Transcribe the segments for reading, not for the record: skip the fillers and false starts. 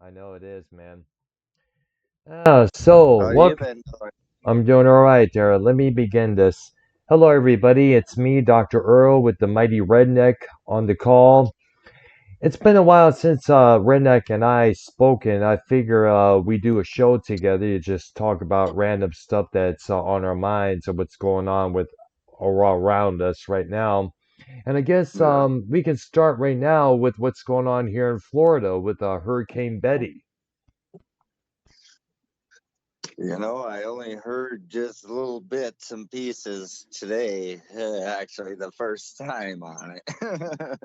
I know it is, man. So How what? you been doing? I'm doing all right, there. Let me begin this. Hello, everybody. It's me, Dr. Earl, with the mighty Redneck on the call. It's been a while since Redneck and I spoken. I figure we do a show together to just talk about random stuff that's on our minds and what's going on with all around us right now. And I guess Yeah. we can start right now with what's going on here in Florida with Hurricane Betty. I only heard just little bits and pieces today. Actually, the first time on it.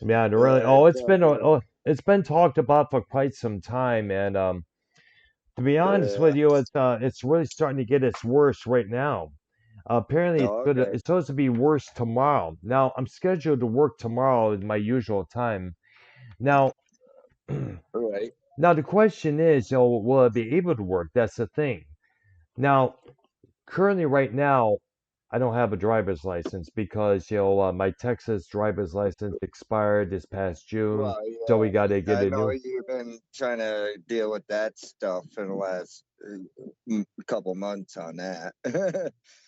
Yeah, and really. But, It's been talked about for quite some time, and to be honest uh, with you, it's really starting to get its worse right now. Apparently, okay. it's supposed to be worse tomorrow. Now, I'm scheduled to work tomorrow at my usual time. Now, All right. now the question is, will I be able to work? That's the thing. Now, currently, right now, I don't have a driver's license because my Texas driver's license expired this past June, Well, so we got yeah. to get I a know new. you've been trying to deal with that stuff in the last couple months on that.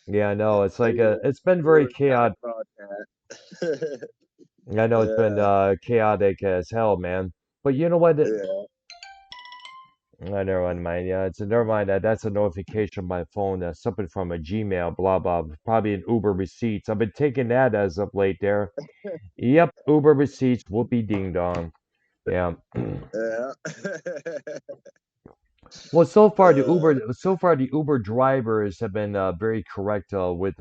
Yeah, I know. It's like You it's been very were talking chaotic. about that. I know it's been Yeah. chaotic as hell, man. But you know what? Yeah. Never mind. Yeah, never mind that. That's a notification on my phone. That's something from a Gmail. Blah blah. Probably an Uber receipts. I've been taking that as of late. There. Yep, Uber receipts. Whoopee ding dong. Yeah. Yeah. Well, uh, So far the Uber drivers have been very correct with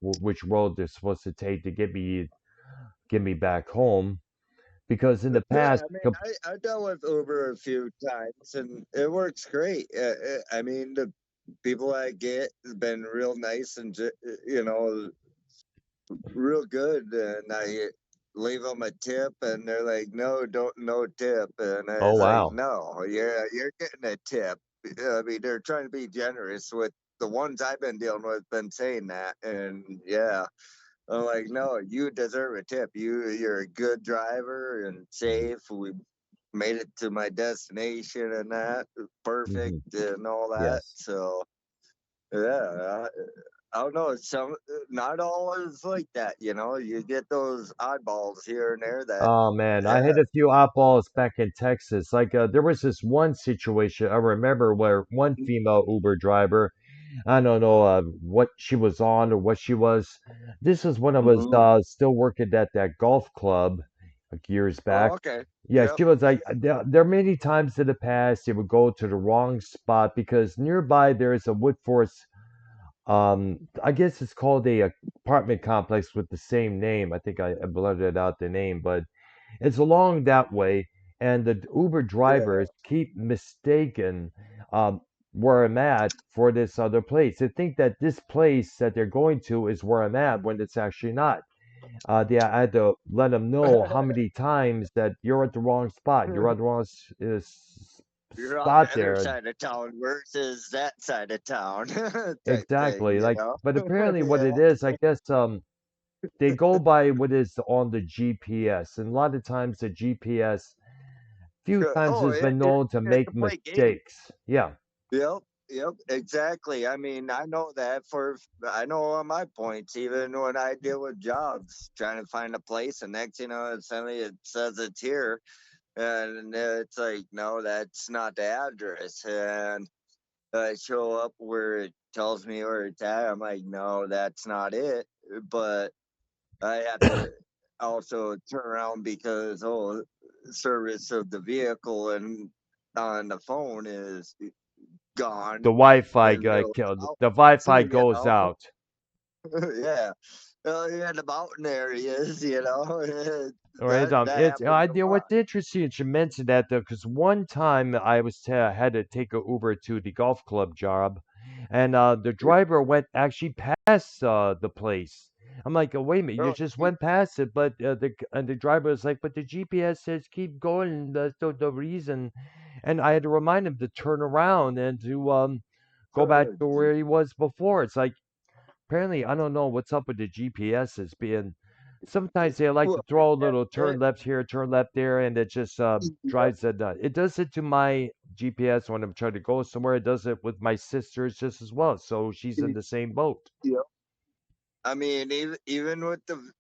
which road they're supposed to take to get me back home. Because in the yeah, past, I mean, I dealt with Uber a few times, and it works great. I mean, the people I get have been real nice and real good, and I leave them a tip, and they're like, "No, don't no tip," and I oh was like, wow. "No, you're getting a tip." I mean, they're trying to be generous with the ones I've been dealing with, been saying that, and yeah. I'm like, no, you deserve a tip. You're a good driver and safe. We made it to my destination and that perfect Hmm. and all that. Yes. So yeah, I don't know. Some not all is like that. You get those oddballs here and there that Oh man, I yeah. had a few oddballs back in Texas. Like there was this one situation I remember where one female Uber driver, I don't know what she was on or what she was. This is when I was Mhm. still working at that golf club like years back. Oh, okay. Yeah, Yep. she was like there are many times in the past they would go to the wrong spot because nearby there is a Woodforce. I guess it's called a apartment complex with the same name. I think I blurted out the name, but it's along that way, and the Uber Yeah. drivers keep mistaken um, where I'm at for this other place. They think that this place that they're going to is where I'm at when it's actually not. I had to let them know how many times that you're at the wrong spot. You're at the wrong You're on the spot other there. side of town versus that side of town type thing, Exactly. you Like, know? but apparently, what Yeah. it is, I guess, they go by what is on the GPS, and a lot of times the GPS few times Oh, has been known to it make can play games. mistakes. Yeah. Yep, yep, exactly. I mean, I know that I know on my points, even when I deal with jobs, trying to find a place, and next, suddenly it says it's here, and it's like, no, that's not the address. And I show up where it tells me where it's at. I'm like, no, that's not it. But I have to also turn around because, service of the vehicle and on the phone is The gone Wi-Fi in the got middle killed. of The the Wi-Fi mountains, goes out. yeah. In the mountain areas, All right. that happens a lot. What's interesting that you mentioned that though, because one time had to take a Uber to the golf club job, and the driver went actually past the place. I'm like, oh, wait a minute, you Oh, just geez. went past it, but the driver was like, but the GPS says keep going. And that's the reason. And I had to remind him to turn around and to go back Oh, to geez. where he was before. It's like apparently I don't know what's up with the GPS. It's being sometimes they like to Well, throw a yeah, little turn left here, turn left there, and it just yep, drives it. It does it to my GPS when I'm trying to go somewhere. It does it with my sisters just as well. So she's in the same boat. yep. I mean, even with the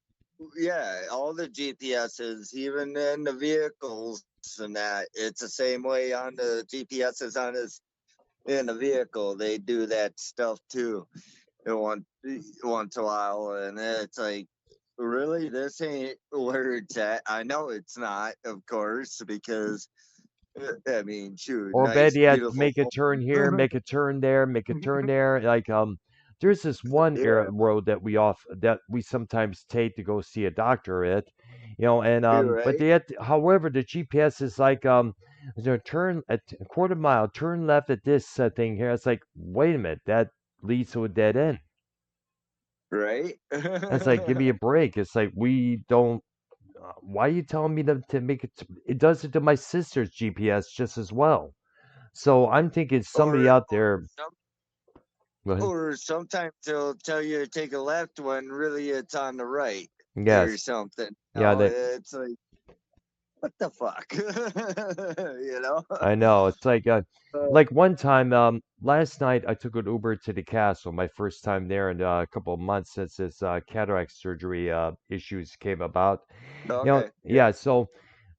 yeah, all the GPSs, even in the vehicles and that, it's the same way on the GPSs on his in the vehicle. They do that stuff too. One once in a while, and it's like, really, this ain't where it's at. I know it's not, of course, because I mean, shoot, Or nice, better yet, beautiful make a turn here, home. make a turn there, make a turn there. Like there's this one Yeah, road that we sometimes take to go see a doctor at, and you're but right, they had, however, the GPS is like turn at a quarter mile, turn left at this thing here. It's like, wait a minute, that leads to a dead end. right. It's like, give me a break. It's like we don't. Why are you telling me to make it? It does it to my sister's GPS just as well. So I'm thinking somebody out Or there. some, Go ahead. or sometimes they'll tell you to take a left when really it's on the right or Yes. something. Yeah, that It's like, what the fuck, you know? I know. It's Uh, like one time, last night I took an Uber to the castle, my first time there in a couple of months since this cataract surgery issues came about. okay, yeah, Yeah, so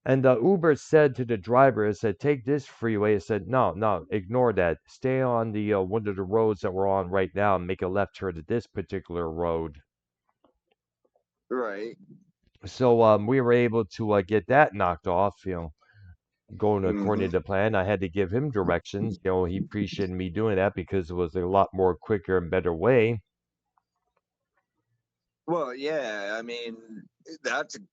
and the Uber said to the driver, it said, take this freeway. It said, no, no, ignore that. Stay on the one of the roads that we're on right now and make a left turn to this particular road. right. So we were able to get that knocked off, going according Hmm. to plan. I had to give him directions. He appreciated me doing that because it was a lot more quicker and better way. Well, yeah, I mean, that's an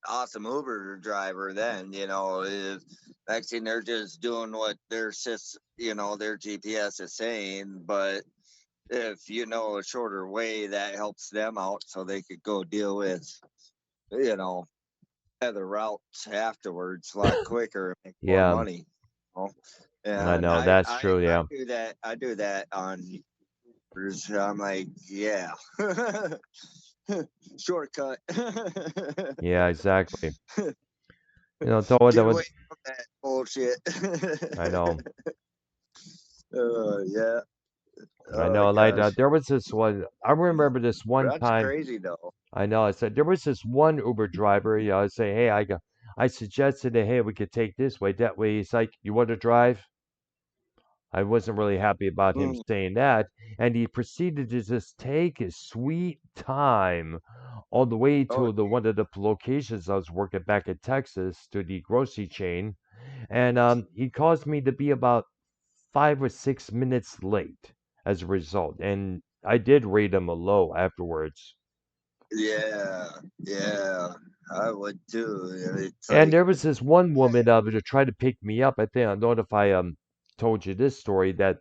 awesome Uber driver. Then if next thing they're just doing what their GPS is saying, but if you know a shorter way, that helps them out, so they could go deal with you know other routes afterwards a lot quicker and make more Yeah, money. You know? I And know I, that's I true. I Yeah, do that. I do that on Ubers. I'm like, yeah. Shortcut. yeah, exactly. Though that Get was, away from that bullshit. I know, Yeah. I Oh know. Like gosh. there was this one. I remember this one That's time. crazy though. I know. I said there was this one Uber driver. I say, hey, I suggested that hey, we could take this way, that way. He's like, you want to drive? I wasn't really happy about him Mm, saying that, and he proceeded to just take his sweet time all the way oh, to the one of the locations I was working back in Texas to the grocery chain, and he caused me to be about 5 or 6 minutes late as a result, and I did rate him a low afterwards. yeah. Yeah. I would too. It's And like, there was this one woman to try to pick me up. I think I don't know if I told you this story that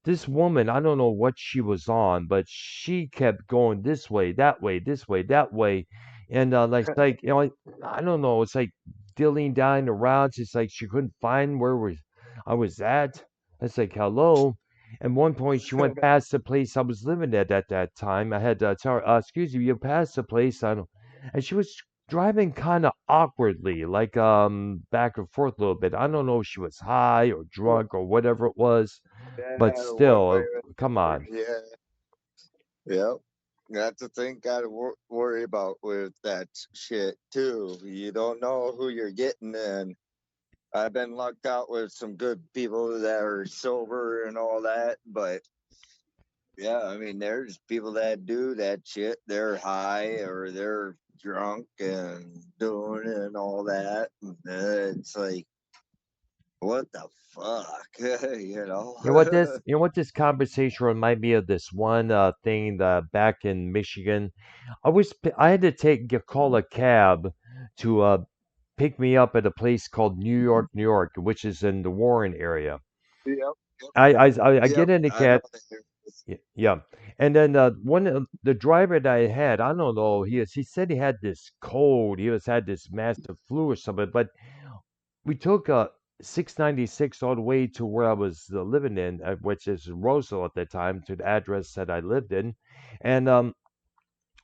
this woman, I don't know what she was on, but she kept going this way, that way, this way, that way, and like I don't know, it's like dealing down the routes. It's like she couldn't find I was at. It's like hello. At one point, she went past the place I was living at that time. I had to tell her, "Excuse me, you passed the place." I don't, and she was driving kind of awkwardly, like back and forth a little bit. I don't know if she was high or drunk or whatever it was, but yeah, one way still, or come another. on. Yeah. Yep. That's the thing. Got to worry about with that shit too. You don't know who you're getting, and I've been lucked out with some good people that are sober and all that. But yeah, I mean, there's people that do that shit. They're high or they're drunk and doing it and all that. And it's like, what the fuck, you know? You know what this conversation reminded me of this one thing back in Michigan. I had to call a cab to pick me up at a place called New York, which is in the Warren area. Yep, yep, I yep. get in the I know cab. that. Yeah, and then one of the driver that I had, I don't know, he said he had this cold, had this massive flu or something, but we took 696 all the way to where I was living in, which is Roseville at the time, to the address that I lived in, and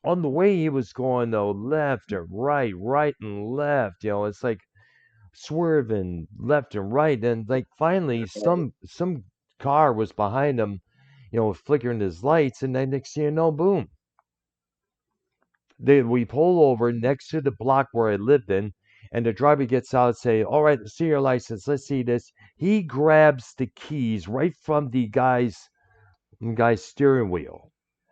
On the way he was going though left and right, right and left. It's like swerving left and right, and like finally Right. some car was behind him, flickering his lights, and then next thing you know, boom. We pull over next to the block where I lived in, and the driver gets out and say, "All right, see your license. Let's see this." He grabs the keys right from the guy's steering wheel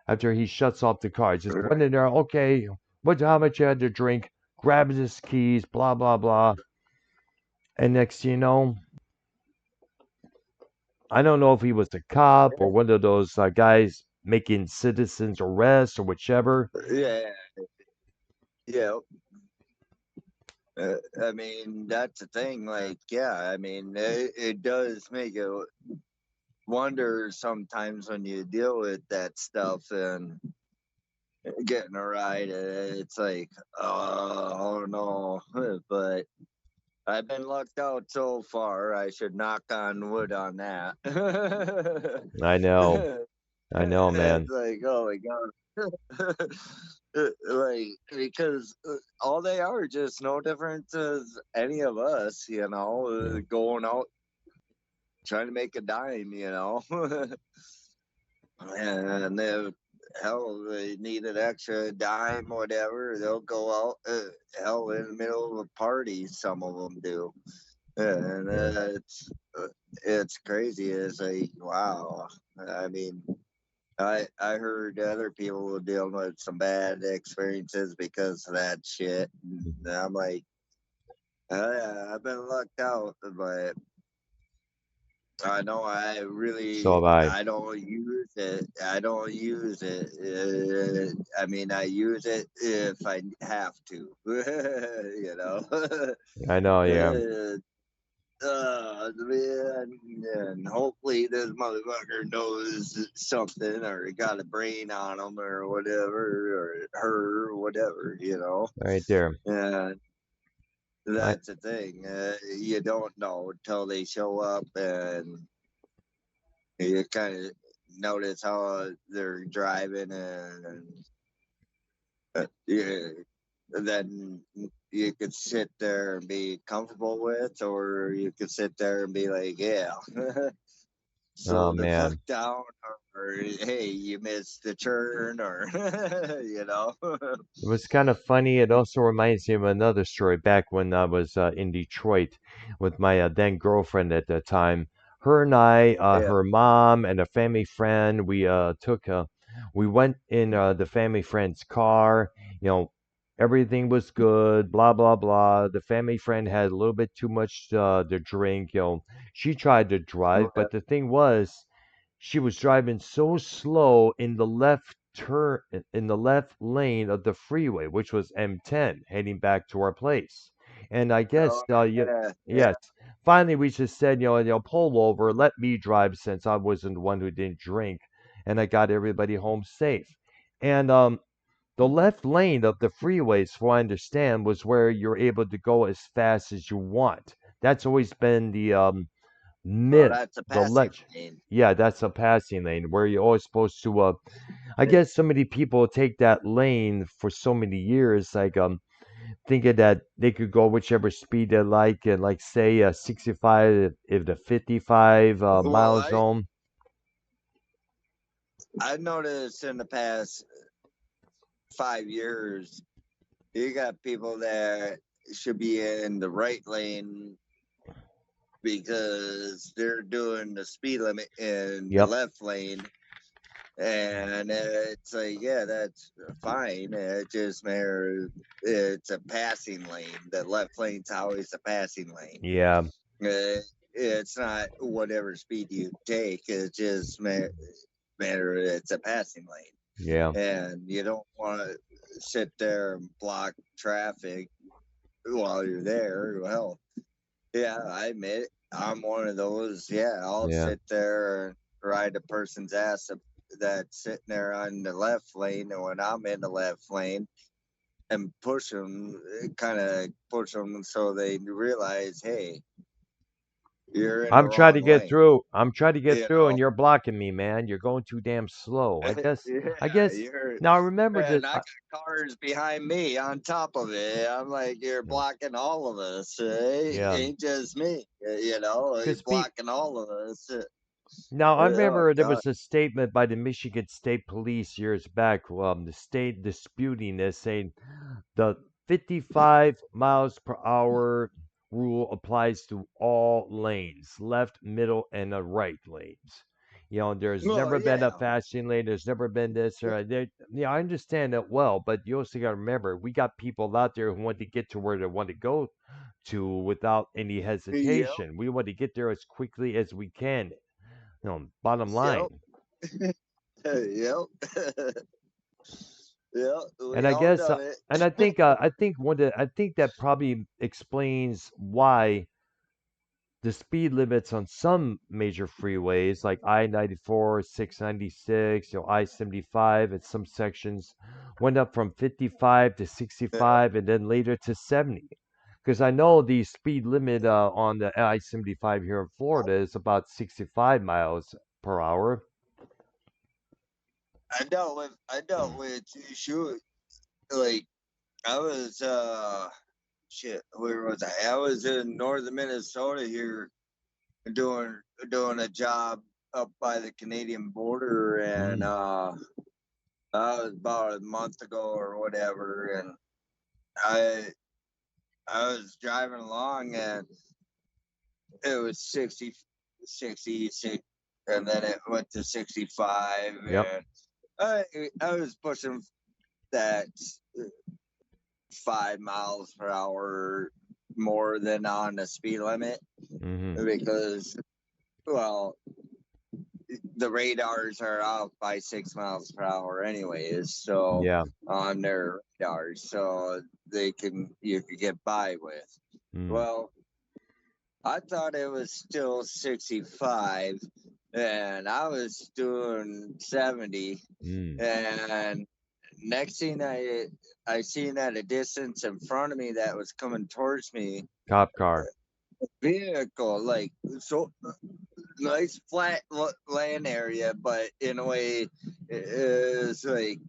after he shuts off the car. Just went in there, okay, how much you had to drink, grabs his keys, blah blah blah. And next thing you know, I don't know if he was a cop or one of those guys making citizens arrests or whichever. Yeah, yeah. I mean, that's the thing. Like, yeah, I mean, it does make you wonder sometimes when you deal with that stuff and getting a ride. It's like, oh no. But I've been lucked out so far. I should knock on wood on that. I know, I know, It's man. like, oh my god. Like, because all they are just no different as any of us, Yeah, going out trying to make a dime, and if hell they need an extra dime, whatever, they'll go out, hell, in the middle of a party. Some of them do, and yeah. it's crazy. It's like, wow. I mean, I heard other people were dealing with some bad experiences because of that shit. And I'm like, I've been lucked out, but I know So have I. I don't use it. I don't use it. I mean, I use it if I have to, I know, yeah. uh, man, and hopefully this motherfucker knows something or got a brain on him or whatever, or her, or whatever. Right there. And I that's the thing. You don't know until they show up, and you kind of notice how they're driving, and yeah, then you could sit there and be comfortable with, or you could sit there and be like, yeah, oh slow the fuck man. down, or hey, you missed the turn, or It was kind of funny. It also reminds me of another story back when I was in Detroit with my then girlfriend at the time. Her and I, yeah, her mom, and a family friend, we went in the family friend's car. You know, everything was good, blah, blah, blah. The family friend had a little bit too much to drink. She tried to drive, but the thing was, she was driving so slow in the left lane of the freeway, which was M10, heading back to our place. And I guess, oh, yeah, yes, finally we just said, pull over, let me drive since I wasn't the one who didn't drink, and I got everybody home safe. And the left lane of the freeways, from what I understand, was where you're able to go as fast as you want. That's always been the oh, myth, that's a the passing ledge. lane. Yeah, that's a passing lane where you're always supposed to. I guess so many people take that lane for so many years, like thinking that they could go whichever speed they like, and like say 65 if the 55 Well, mile zone. I noticed in the past 5 years, you got people that should be in the right lane because they're doing the speed limit in the Yep. left lane. And it's like, yeah, that's fine. It just matters. It's a passing lane. The left lane's always a passing lane. Yeah. It's not whatever speed you take. It just matter. It's a passing lane, Yeah. and you don't want to sit there and block traffic while you're there. Well, yeah, I admit it. I'm one of those. Yeah, I'll Yeah. sit there and ride a person's ass that's sitting there on the left lane, and when I'm in the left lane, and kind of push them so they realize, hey, you're in the I'm trying to wrong get lane. through. I'm trying to get You through, and know, you're blocking me, man. You're going too damn slow. I guess. I yeah, guess. you're, Now I remember that. and I got cars behind me on top of it. I'm like, you're blocking all of us. It Yeah. ain't just me. You know, you're Because blocking all of us. now, I Oh remember there God, was a statement by the Michigan State Police years back, the state disputing this, saying the 55 miles per hour rule applies to all lanes, left, middle, and the right lanes. There's well, never been yeah, a passing lane. There's never been this or that. Yeah, I understand that well, but you also got to remember we got people out there who want to get to where they want to go to without any yep, hesitation. We want to get there as quickly as we can. Bottom yep, line. yep, yep. And We I all guess, done it. and I think that probably explains why the speed limits on some major freeways like I-94, 696, I-75, and some sections went up from 55 to Yep. 65 and then later to 70. Because I know the speed limit on the I-75 here in Florida is about 65 miles per hour. I dealt with shoot like I was shit, where was I? I was in northern Minnesota here doing doing a job up by the Canadian border, and Mm, that was about a month ago or whatever, and I I was driving along and it was 66, and then it went to 65, yep. and I I was pushing that 5 miles per hour more than on the speed limit Hmm. because, well, the radars are off by 6 miles per hour anyways, so Yeah. on their radars, so they can you can get by with. Mm, Well, I thought it was still 65 and I was doing 70, mm. and next thing I seen at a distance in front of me that was coming towards me, Cop car. vehicle, like, so nice flat land area, but in a way, it's like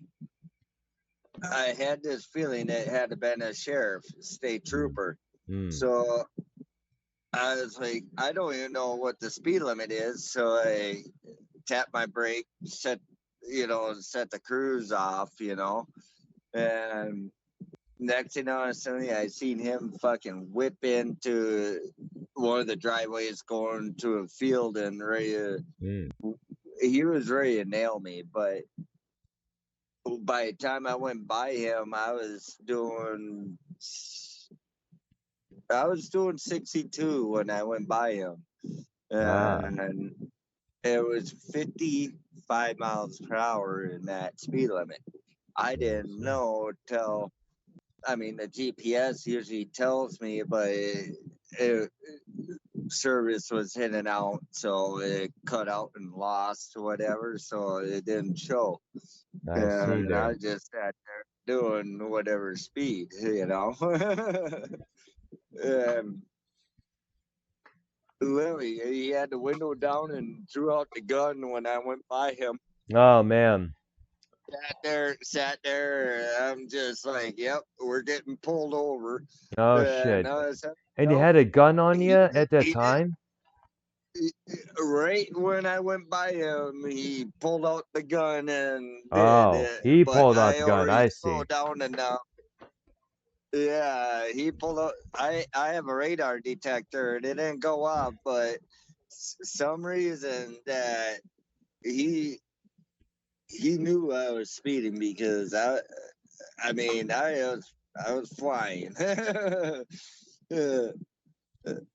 I had this feeling it had to been a sheriff, state Mm, trooper. mm. So I was like, I don't even know what the speed limit is. So I tapped my brake, set the cruise off, and next thing I was telling you, I seen him fucking whip into one of the driveways going to a field and Mm. he was ready to nail me, but by the time I went by him, I was doing 62 when I went by him, Ah, and it was 55 miles per hour in that speed limit. I I didn't see. know till, I mean, the GPS usually tells me, but service was in and out, so it cut out and lost or whatever, so it didn't show. I see And there. I just sat there doing whatever speed, and literally, he had the window down and threw out the gun when I went by him. Oh man. Sat there. I'm just like, yep, we're getting pulled over. Oh And shit. I said, And you no, had a gun on you he, at that he did. time? Right when I went by him, he pulled out the gun and did Oh, it. he But pulled out I the gun. already I see. slowed down enough. Yeah, he pulled out. I have a radar detector and it didn't go off, but some reason that he he knew I was speeding because I mean I was flying. I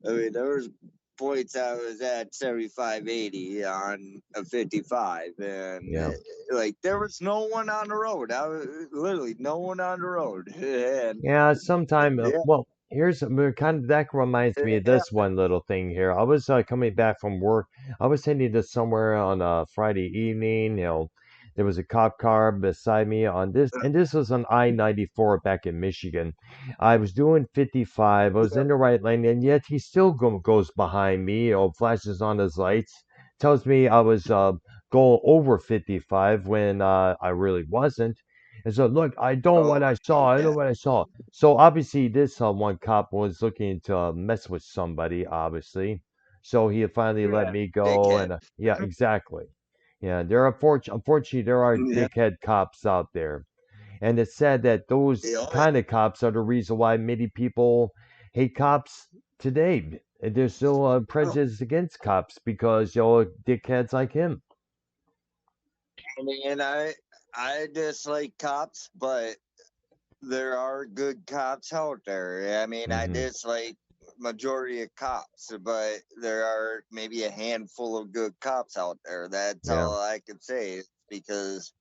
mean, there was points I was at 75, 80 on a 55, and Yeah. like there was no one on the road. I was literally no one on the road, and Yeah, sometime. yeah, Well, here's kind of that reminds me of yeah, this one little thing here. I was coming back from work. I was heading to somewhere on a Friday evening. There was a cop car beside me on this, and this was on I-94 back in Michigan. I was doing 55. I was in the right lane, and yet he still goes behind me, flashes on his lights, tells me I was going over 55 when I really wasn't. And so, look, I know Oh what I my saw. I know god. what I saw. So obviously, this one cop was looking to mess with somebody, obviously. So he finally let Yeah. me go, Dickhead. and yeah, exactly. Yeah, there are unfortunately there are Yeah. dickhead cops out there, and it's sad that those Oh yeah. kind of cops are the reason why many people hate cops today. And there's still prejudice against cops because dickheads like him. I mean, I dislike cops, but there are good cops out there. I mean, I Hmm. dislike majority of cops, but there are maybe a handful of good cops out there. That's Yeah. all I can say. Because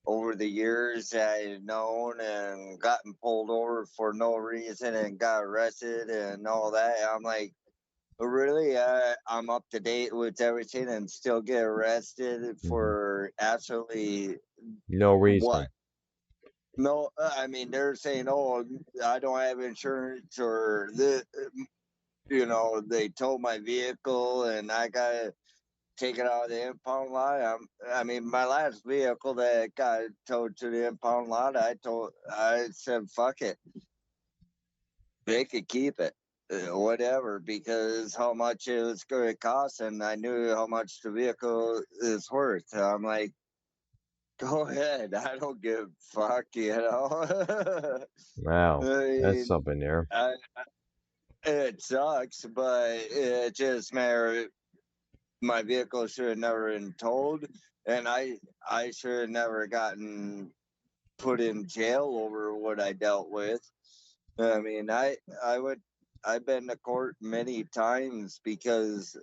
over the years, I've known and gotten pulled over for no reason and got arrested and all that. I'm like, really? I'm up to date with everything and still get arrested Hmm. for absolutely No what? reason. No, I mean they're saying, "Oh, I don't have insurance," or the, they towed my vehicle and I gotta take it out of the impound lot. I mean, my last vehicle that got towed to the impound lot, I said, "Fuck it, they could keep it." Whatever, because how much it was going to cost, and I knew how much the vehicle is worth. I'm like, go ahead, I don't give a fuck, I Wow, that's mean, something there. I, it sucks, but it just matter. My vehicle should have never been towed, and I should have never gotten put in jail over what I dealt with. I mean, I would I've been to court many times because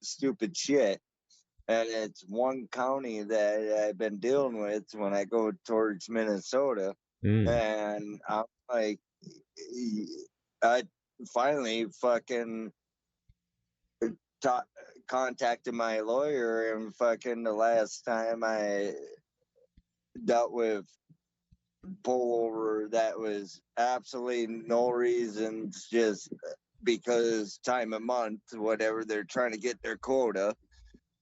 stupid shit, and it's one county that I've been dealing with when I go towards Minnesota, Mm. and I'm like, I finally fucking ta- contacted my lawyer, and fucking the last time I dealt with pullover that was absolutely no reasons, just because time of month, whatever, they're trying to get their quota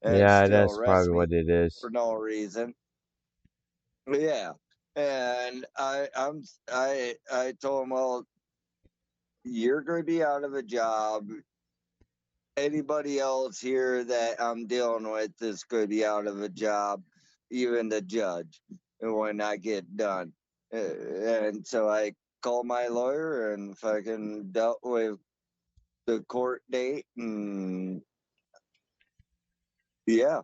and Yeah, still that's arrest probably me what it is. for no reason. Yeah. And I told him, well, you're going to be out of a job. Anybody else here that I'm dealing with is going to be out of a job, even the judge, when I get done. And so I called my lawyer and fucking dealt with the court date, and yeah,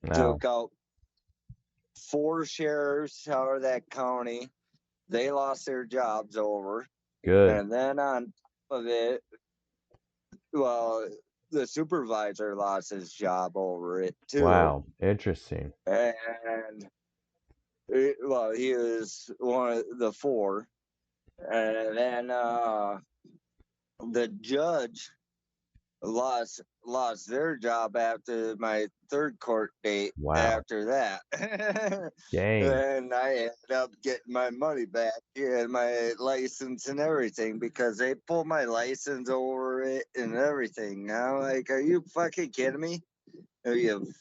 Wow, took out four sheriffs out of that county. They lost their jobs over. good. And then on top of it, well, the supervisor lost his job over it too. Wow, interesting. And well, he was one of the four. And then the judge lost their job after my third court date Wow, after that. dang. And I ended up getting my money back and my license and everything because they pulled my license over it and everything. I'm like, are you fucking kidding me? Are you,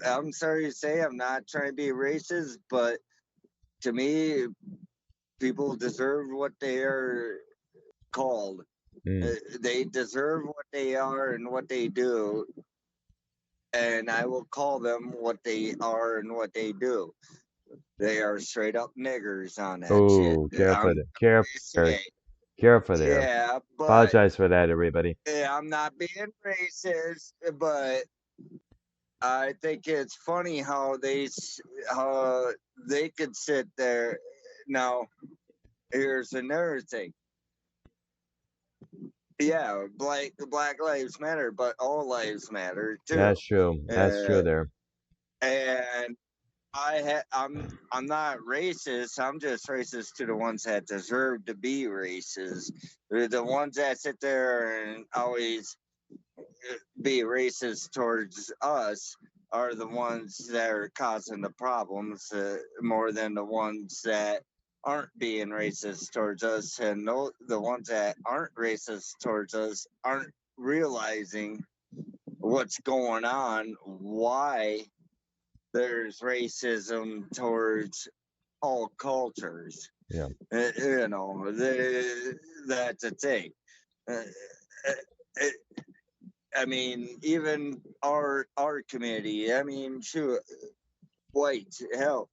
I'm sorry to say, I'm not trying to be racist, but to me, people deserve what they are called. Mm. They deserve what they are and what they do, and I will call them what they are and what they do. They are straight up niggers on that shit. Oh, careful, I'm careful sorry there, to say, careful there. yeah, but Apologize for that, everybody. I'm not being racist, but I think it's funny how they could sit there. Now, here's another thing. Yeah, Black Lives Matter, but all lives matter too. That's true. That's true Uh, there. and I'm not racist. I'm just racist to the ones that deserve to be racist. They're the ones that sit there and always be racist towards us. are the ones that are causing the problems more than the ones that aren't being racist towards us. And no, the ones that aren't racist towards us aren't realizing what's going on, why there's racism towards all cultures. Yeah, You know, that's a thing. Uh, uh, I mean, even our community. I mean, shoot, white hell.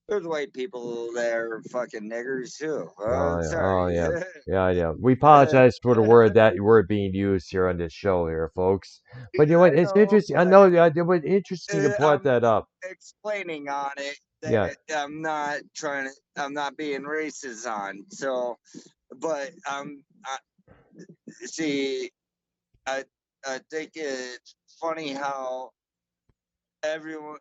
There's white people that are fucking niggers too. oh yeah, oh Sorry. yeah, yeah, yeah. We apologize for the word being used here on this show here, folks. But you know I what? It's know, interesting. I but know. It was interesting you brought I'm that up. explaining on it Yeah, that I'm not trying to. I'm not being racist on. So, but see, I I think it's funny how everyone,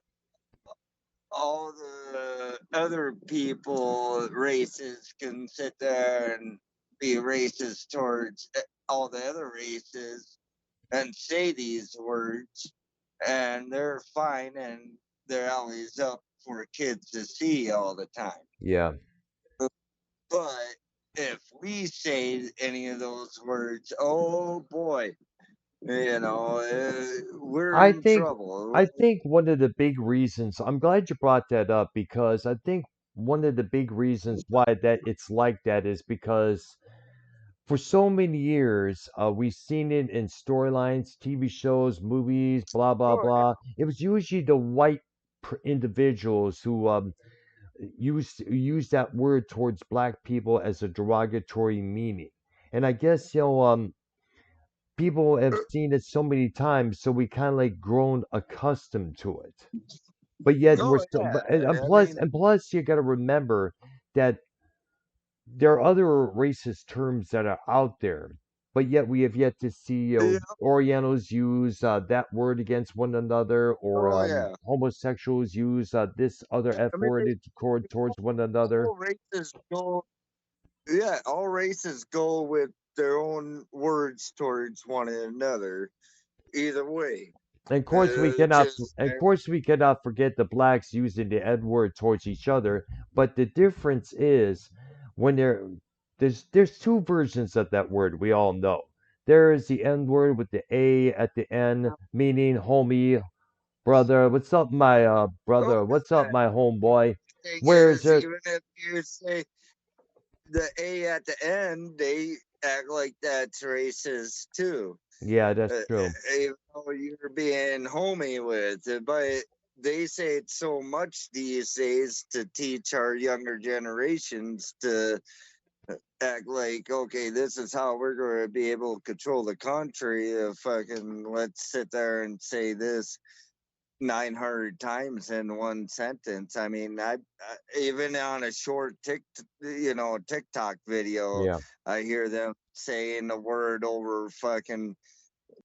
all the other people, races, can sit there and be racist towards all the other races and say these words, and they're fine, and they're always up for kids to see all the time. yeah. But if we say any of those words, oh boy, we're I in think trouble. I think one of the big reasons I'm glad you brought that up because I think one of the big reasons why that it's like that is because for so many years we've seen it in storylines, TV shows, movies, blah blah Oh, blah. It was usually the white individuals who use that word towards black people as a derogatory meaning. And I guess people have seen it so many times, so we kind of like grown accustomed to it. But yet we're oh still, yeah. and I plus, mean, and plus, you got to remember that there are other racist terms that are out there, but yet we have yet to see yeah, Orientals use that word against one another, or oh yeah. homosexuals use this other F I mean, word towards one another. all races go. Yeah, all races go with their own words towards one another. Either way, And of course, just we cannot forget the blacks using the N word towards each other. But the difference is when there's two versions of that word. We all know there is the N word with the A at the end, meaning homie, brother. What's up, my oh brother? What's up, yeah. my homeboy? Thing Where's is, it? even if you say the A at the end, they act like that's racist too. Yeah, that's true. Even though you're being homey with it, but they say it so much these days to teach our younger generations to act like, okay, this is how we're going to be able to control the country. If fucking let's sit there and say this 900 times in one sentence. I mean, even on a short TikTok video, Yeah, I hear them saying the word over fucking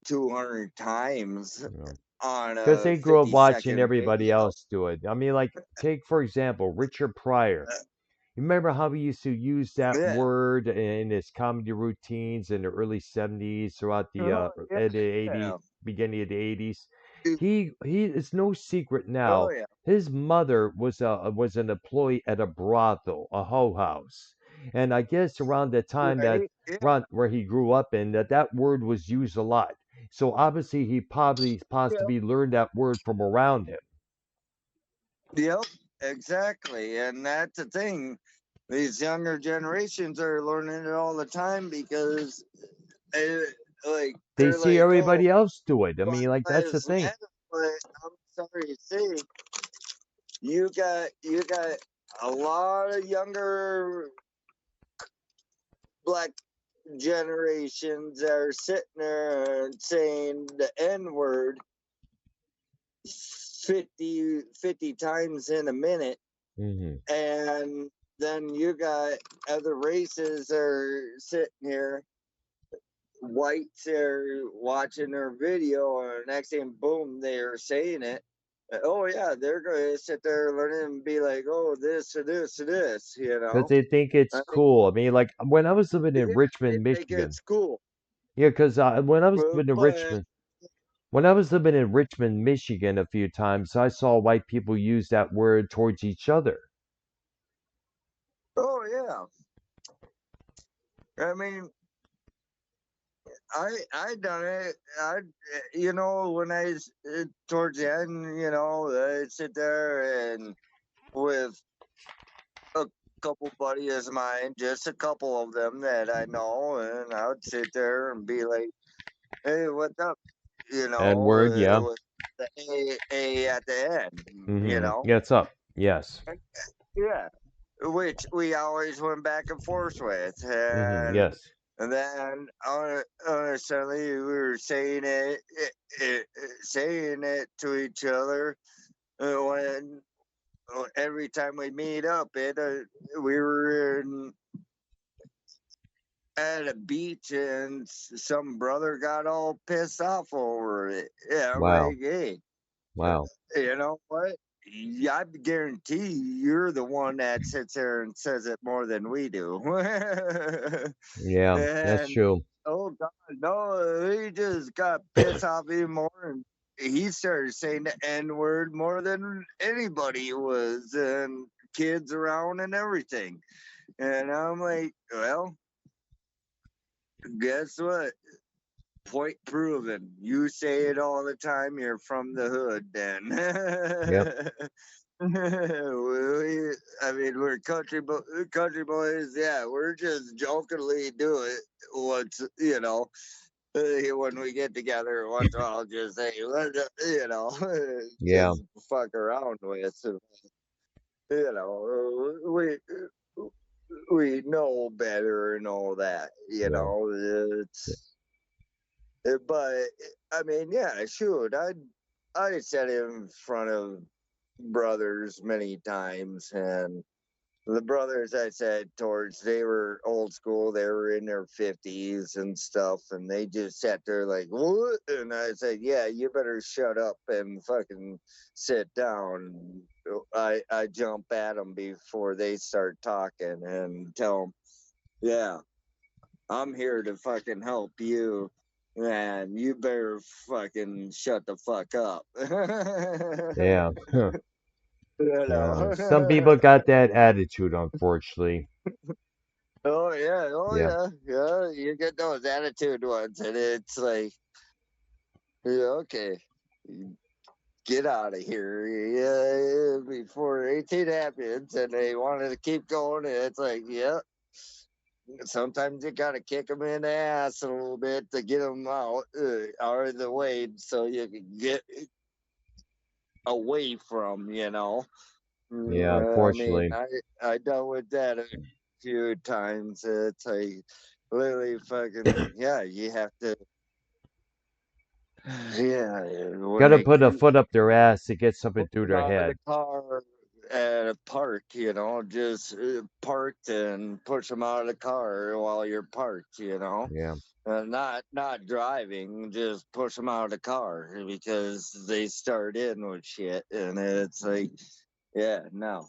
200 times yeah. on Because a they grew up watching 50-second everybody video. else do it. I mean, like take for example Richard Pryor. You remember how he used to use that Yeah. word in his comedy routines in the early 70s, throughout the Oh yeah. the 80s, Yeah. beginning of the 80s? He is no secret Oh now. yeah. His mother was an employee at a brothel, a hoe house, and I guess around the time that Right. Yeah. around where he grew up in, that word was used a lot. So obviously he probably Yeah. possibly learned that word from around him. Yep. Exactly. And that's the thing. These younger generations are learning it all the time because they, They they're see like, oh, everybody else do it. I Black mean, like that's the Lives thing. Matter, but I'm sorry to say, you got a lot of younger black generations that are sitting there and saying the N word 50 times in a minute, Hmm. and then you got other races that are sitting here, whites are watching their video, and next thing, boom, they're saying it. Oh yeah, they're gonna sit there learning and be like, oh, this or this or this, you Because know. they think it's I cool. I mean, like when I was living mean, in yeah, they Richmond, think Michigan. it's cool, Yeah, because when I was living in but Richmond, When I was living in Richmond, Michigan a few times, I saw white people use that word towards each other. Oh yeah. I mean, I done it. When towards the end, I'd sit there and with a couple buddies of mine, just a couple of them that I know, and I would sit there and be like, "Hey, what's up?" N word, yeah. With the A at the end. Yeah, it's up. Yes. Yeah, which we always went back and forth with, and Yes. then suddenly we were saying it to each other when every time we meet up. We were at a beach and some brother got all pissed off over it. Yeah, I'm Wow. like, hey, uh, Wow. you know what? Yeah, I guarantee you're the one that sits there and says it more than we do. Yeah, that's And true. oh god, no, he just got pissed off even more, and he started saying the N word more than anybody was, and kids around and everything. And I'm like, well, guess what? Point proven. You say it all the time. You're from the hood, then. Yep. I mean, we're country boys. Yeah, we're just jokingly do it once, when we get together. Once I'll just say, Yeah. just fuck around with. We know better and all that. Yeah. It's but I mean, yeah, shoot, I said it in front of brothers many times, and the brothers I said towards, they were old school. They were in their 50s and stuff, and they just sat there like, what? And I said, yeah, you better shut up and fucking sit down. I jump at them before they start talking and tell them, yeah, I'm here to fucking help you, and you better fucking shut the fuck up. Yeah. You Some know. people got that attitude, unfortunately. Oh Yeah. yeah, yeah. You get those attitude ones, and it's like, yeah, okay, get out of here, yeah, before 18 happens, and they wanted to keep going, and it's like, yeah. Sometimes you gotta kick them in the ass a little bit to get them out of the way, so you can get away from, Yeah, I mean, unfortunately. I dealt with that a few times. It's like literally fucking, yeah. You have to, yeah. When Gotta they put a foot up their ass to get something push through them their out of the head. car at a park, just parked and push them out of the car while you're parked, Yeah. not driving, just push them out of the car because they start in with shit, and it's like, yeah, no,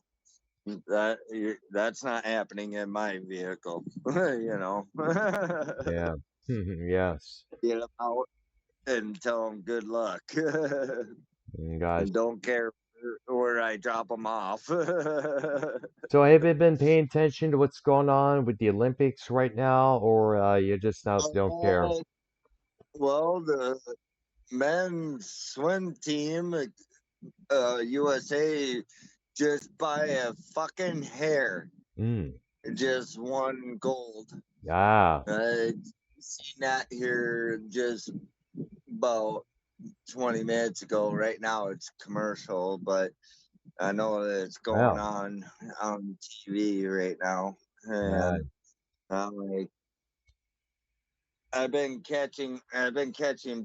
that's not happening in my vehicle. Yeah. Yes. Get them out and tell them good luck, Gosh. and don't care where I drop them off. So have you been paying attention to what's going on with the Olympics right now, or you just not don't care? uh, well, the men's swim team, USA, just by a fucking hair, Mm. just won gold. Ah. I seen that here just about 20 minutes ago. Right now it's commercial, but I know that it's going Wow. on TV right now. Yeah. And I'm like, I've been catching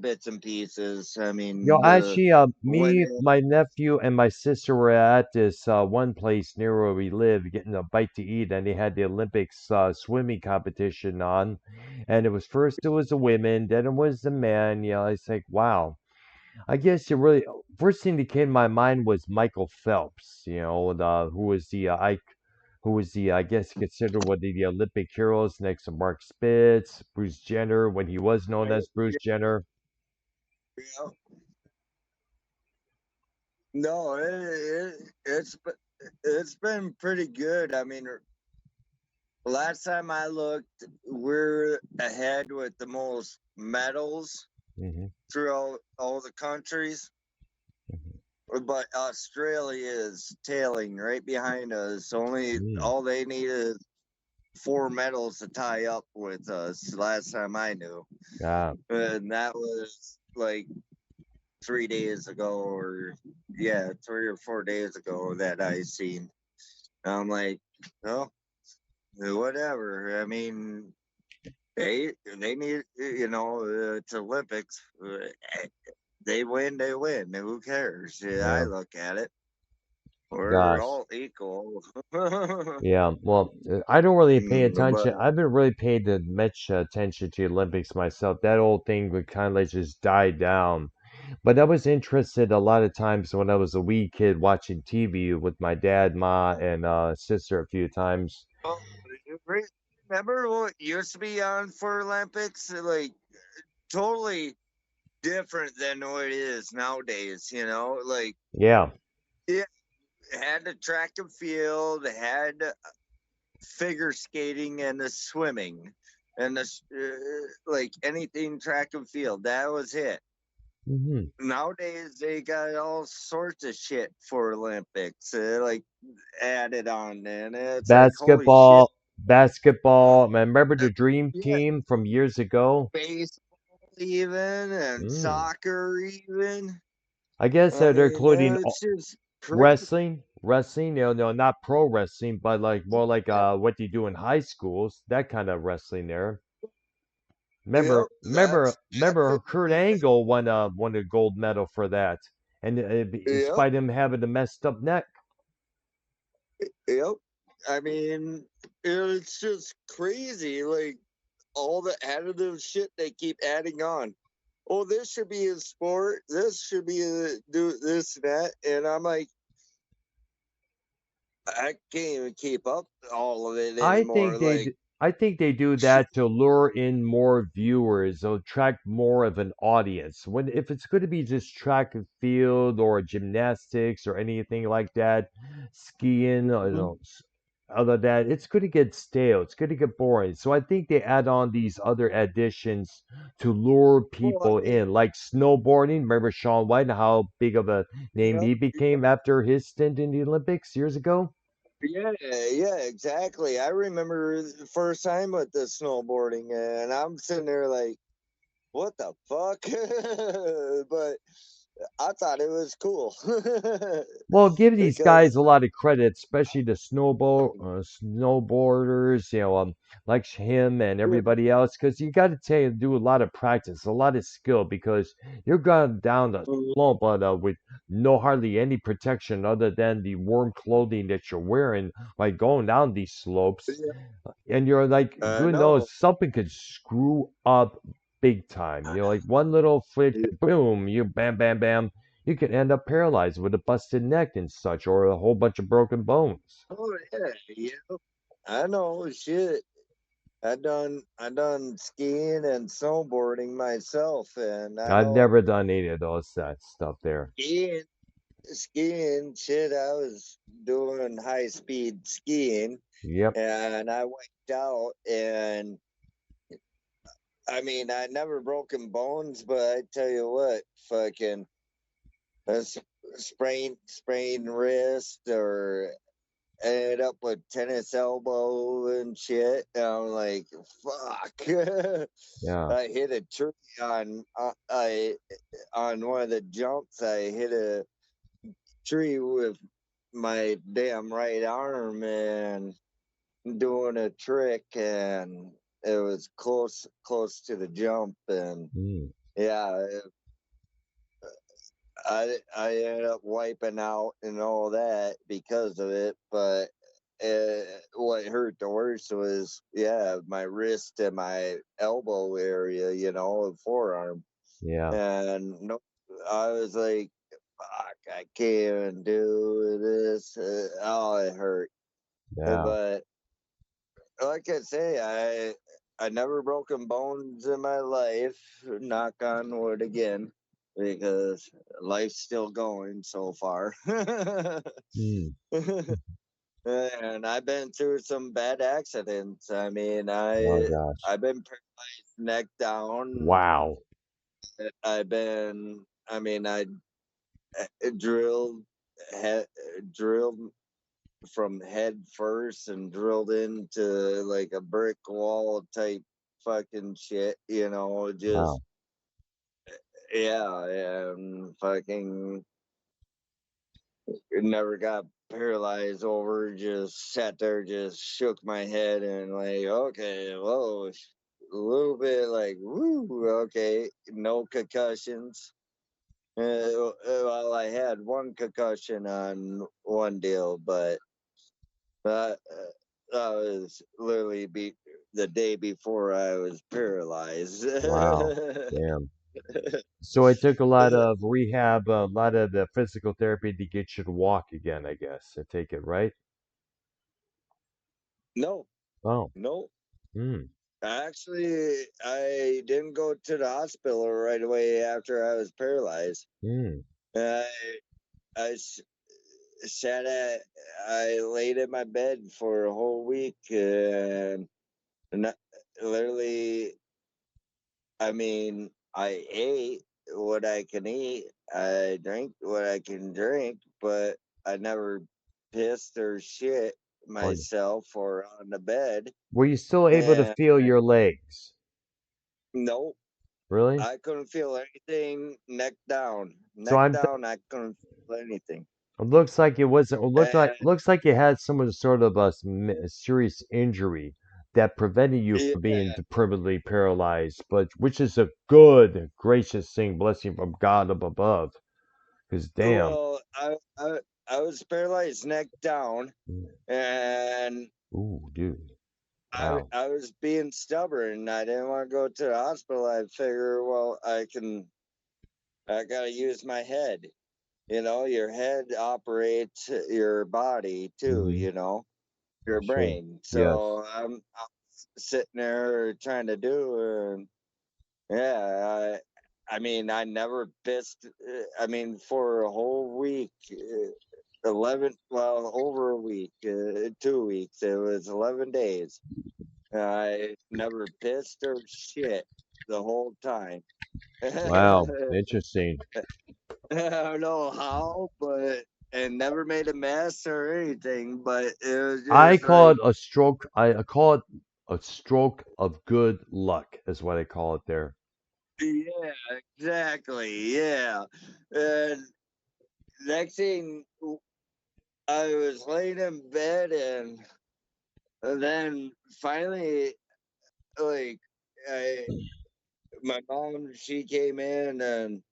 bits and pieces. I mean, the Actually, me, women. my nephew, and my sister were at this one place near where we live, getting a bite to eat, and they had the Olympics swimming competition on, and it was first it was the women, then it was the men. It's like wow. I guess you really first thing that came to my mind was Michael Phelps. Who was who was the I guess considered one of the Olympic heroes next to Mark Spitz, Bruce Jenner when he was known as Bruce Jenner. Yeah. No, it's been pretty good. I mean, last time I looked, we're ahead with the most medals Hmm. throughout all the countries, but Australia is tailing right behind us. Only Mm. all they need is 4 medals to tie up with us. Last time I knew, Yeah, and that was like 3 days ago, or yeah, 3 or 4 days ago that I seen. I'm like, oh, whatever. I mean, they need, it's Olympics. They win, they win. Who cares? Yeah, I yeah, look at it. We're gosh. all equal. Yeah, well, I don't really pay But attention. I haven't really paid that much attention to the Olympics myself. That old thing would kind of like just die down. But I was interested a lot of times when I was a wee kid watching TV with my dad, ma, and sister a few times. oh, remember what used to be on for Olympics? Like totally different than what it is nowadays. Like Yeah. it had the track and field, had figure skating and the swimming and like anything track and field. That was it. Hmm. Nowadays they got all sorts of shit for Olympics, like added on, and it's like holy shit. Basketball. I remember the Dream Yeah, Team from years ago. baseball even and Mm. soccer even. I guess I they're mean, including it's just crazy. wrestling. No, not pro wrestling, but like more like what you do in high schools. That kind of wrestling there. Yep, Remember, Kurt Angle won a gold medal for that, and yep, despite him having a messed up neck. yep. I mean, it's just crazy. Like all the additive shit they keep adding on. Oh, this should be a sport. This should be do this and that. And I'm like, I can't even keep up all of it I anymore. think Like, I think they do shit. that to lure in more viewers, or attract more of an audience. When if it's going to be just track and field or gymnastics or anything like that, skiing, or, Mhm. other than that, it's going to get stale. It's going to get boring. So I think they add on these other additions to lure Well, I people mean, in, like snowboarding. Remember Shaun White and how big of a name yeah, he became after his stint in the Olympics years ago? yeah, yeah, exactly. I remember the first time with the snowboarding, and I'm sitting there like, what the fuck? But I thought it was cool Well, give these because guys a lot of credit, especially the snowboarders, like him and yeah, everybody else, because you got to do a lot of practice, a lot of skill, because you're going down the slope, but with no hardly any protection other than the warm clothing that you're wearing, like going down these slopes, and you're like, I who knows, know. something could screw up big time. Like one little flick, boom, you bam, bam, bam, you could end up paralyzed with a busted neck and such, or a whole bunch of broken bones. Oh yeah, yeah. I know shit. I done skiing and snowboarding myself, and I I've know never done any of those that stuff there. skiing, skiing shit. I was doing high speed skiing, Yep. and I wiped out. And I mean, I never broken bones, but I tell you what, fucking a sprained wrist, or ended up with tennis elbow and shit. And I'm like, fuck. Yeah. I hit a tree on one of the jumps. I hit a tree with my damn right arm and doing a trick, and it was close to the jump. And Mm. yeah, I ended up wiping out and all that because of it. But what hurt the worst was, yeah, my wrist and my elbow area, forearm. Yeah. And no, I was like, fuck, I can't even do this. Oh, it hurt. Yeah. But like I say, I never broken bones in my life. Knock on wood again. because life's still going so far. Mm. And I've been through some bad accidents. I mean, Oh gosh. I've been paralyzed neck down. Wow. I mean, I drilled head, drilled from head first and drilled into like a brick wall type fucking shit. You know, Wow. just yeah, and fucking never got paralyzed over. Just sat there, just shook my head, and like, okay, whoa, a little bit like, woo, okay, no concussions. Well, I had one concussion on one deal, but that was literally the day before I was paralyzed. Wow. Damn. So it took a lot of rehab, a lot of the physical therapy to get you to walk again, I guess. I take it, right? No, Oh. no. Mm. Actually, I didn't go to the hospital right away after I was paralyzed. Mm. I, I s- sat at, I laid in my bed for a whole week and not, literally, I mean, I ate what I can eat, I drank what I can drink, but I never pissed or shit Oh, myself or on the bed. were you still able to And feel your legs? no, Really? I couldn't feel anything neck down. So Neck I'm down, I couldn't feel anything. It looks like it wasn't. It And looks like you had some sort of a serious injury that prevented you from being yeah, permanently paralyzed, but which is a good, gracious thing, blessing from God up above. Because damn, well, I was paralyzed neck down, and ooh, dude, wow, I was being stubborn. I didn't want to go to the hospital. I figure, well, I gotta use my head. You know, your head operates your body too. mm-hmm, You know, your sure, brain. yes, So I'm sitting there trying to do. Yeah, I mean, I never pissed. I mean, for a whole week, 11, well, over a week, 2 weeks, it was 11 days. I never pissed or shit the whole time. wow, I interesting. don't know how, but, and never made a mess or anything, but it was I just call like, it a stroke. I call it a stroke of good luck, is what I call it there. yeah, exactly, yeah. And next thing, I was laying in bed, and then finally, like, I, my mom, she came in, and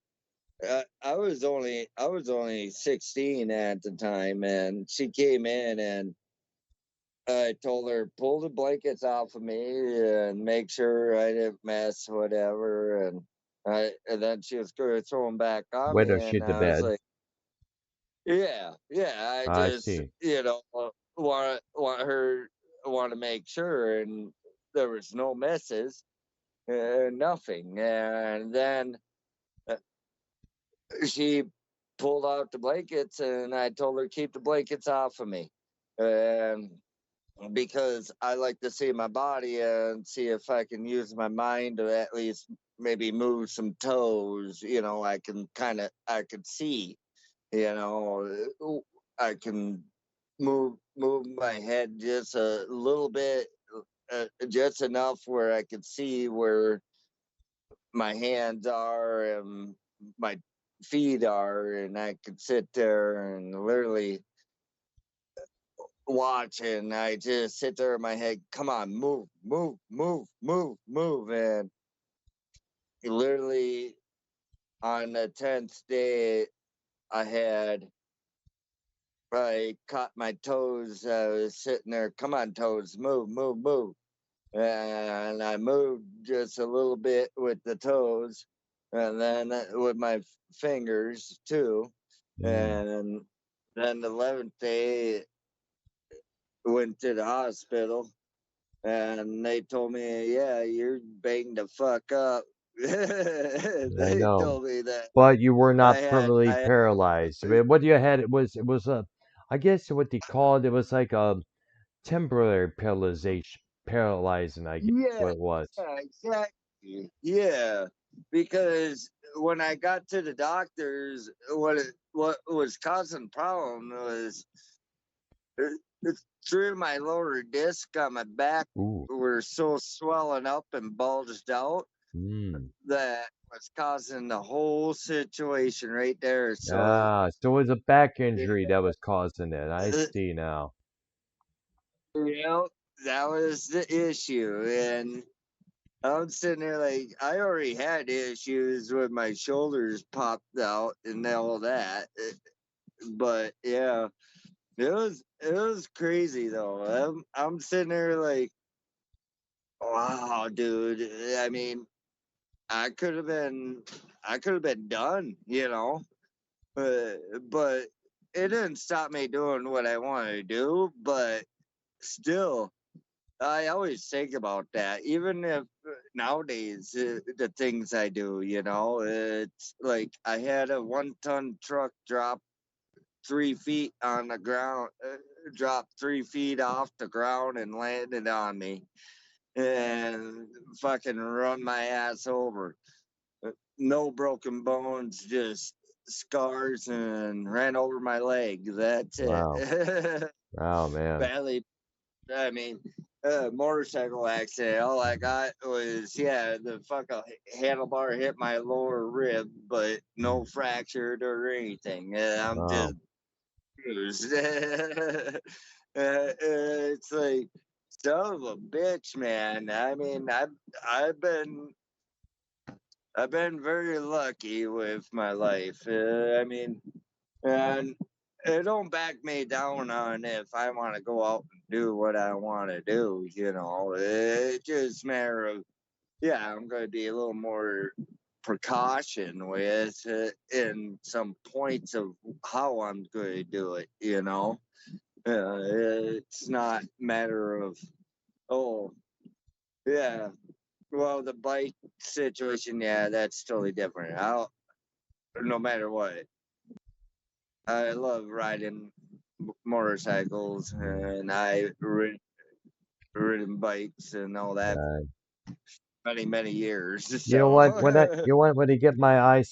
I was only 16 at the time, and she came in, and I told her pull the blankets off of me and make sure I didn't mess whatever, and then she was going to throw them back on Wet me, or and shit the I was bed. like, yeah, I I just, see. want to make sure, and there was no messes, nothing, and then uh, she pulled out the blankets, and I told her keep the blankets off of me, and because I like to see my body and see if I can use my mind to at least maybe move some toes. You know, I could see. You know, I can move my head just a little bit, just enough where I could see where my hands are and my feet are, and I could sit there and literally watch, and I just sit there in my head, come on, move, move, move, move, move. And literally on the 10th day, I had, I caught my toes. I was sitting there, come on, toes, move, move, move. And I moved just a little bit with the toes, and then with my fingers too. Mm. And then the 11th day, went to the hospital, and they told me, "Yeah, you're banged the fuck up. I They know. told me that But you were I not had, permanently I paralyzed. I had, mean, what you had, it was a, I guess what they called it was like a temporary paralyzing, I guess yeah, what it was. yeah, exactly. Yeah, because when I got to the doctors, what was causing problem was through my lower disc on my back Ooh. were so swelling up and bulged out Mm. that was causing the whole situation right there. So, Ah, so it was a back injury yeah, that was causing it. I see now. you know, that was the issue. And I'm sitting there like, I already had issues with my shoulders popped out and all that. But yeah, it was crazy though. I'm sitting there like, wow, dude. I mean, I could have been I could have been done, but it didn't stop me doing what I wanted to do. But still, I always think about that. Even if nowadays the things I do, it's like I had a 1-ton truck drop 3 feet on the ground, drop 3 feet off the ground and landed on me and fucking run my ass over. No broken bones, just scars and ran over my leg. That's it. Wow. Oh man. Badly, I mean, motorcycle accident. All I got was, yeah, the fucking handlebar hit my lower rib, but no fractured or anything. I'm Wow. just bruised. It's like, son of a bitch, man. I mean, I've been I've been very lucky with my life. I mean, and it don't back me down on if I want to go out and do what I want to do. It's just a matter of, yeah, I'm going to be a little more precaution with in some points of how I'm going to do it. It's not a matter of, oh, yeah. Well, the bike situation, yeah, that's totally different. No matter what. I love riding motorcycles, and I ridden bikes and all that Uh, many many years. you know what? So When I get my eye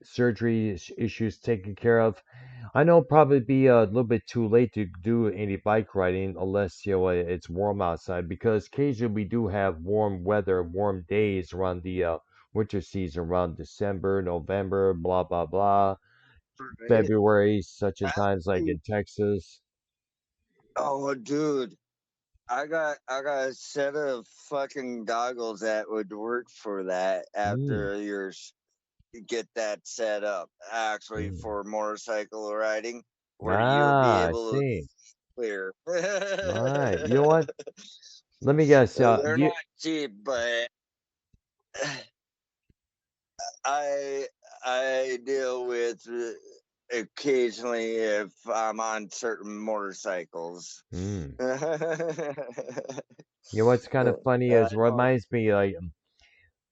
surgery issues taken care of, I know it'll probably be a little bit too late to do any bike riding unless it's warm outside because occasionally we do have warm weather, warm days around the winter season, around December, November, blah blah blah, right? February, such in times like in Texas. Oh, dude, I got a set of fucking goggles that would work for that Mm, after you get that set up. Actually, mm. for motorcycle riding, where you'll be Ah, I able to see. clear. All right. You know what? Let me guess. They're not cheap, but I I deal with occasionally if I'm on certain motorcycles. mm. I You know what's kind of funny is know. reminds me like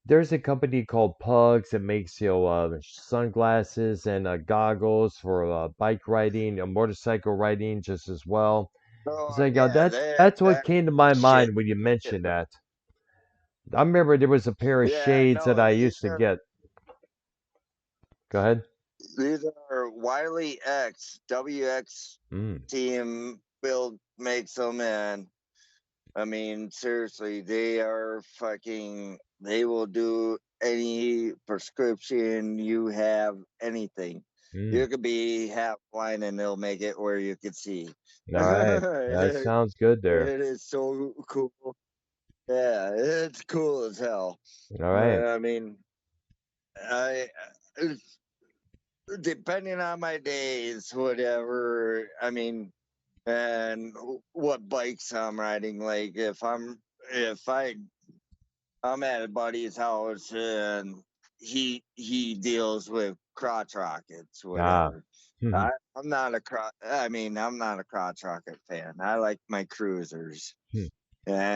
there's a company called Pugs that makes sunglasses and goggles for bike riding, motorcycle riding just as well. It's Oh like yeah, that's what that came to my shit. mind when you mentioned that. I remember there was a pair of Yeah, shades that no, I used to get. Go ahead. these are Wiley X WX Mm, team build makes them, and I mean, seriously, they are fucking. They will do any prescription you have, anything. mm. You could be half blind and they'll make it where you could see. All right. That it sounds good there. is so cool. Yeah, it's cool as hell. All right. I mean, I depending on my days, whatever. I mean, and what bikes I'm riding. Like if I'm at a buddy's house and he deals with crotch rockets, Ah. whatever. I'm not a crotch. I mean, I'm not a crotch rocket fan. I like my cruisers.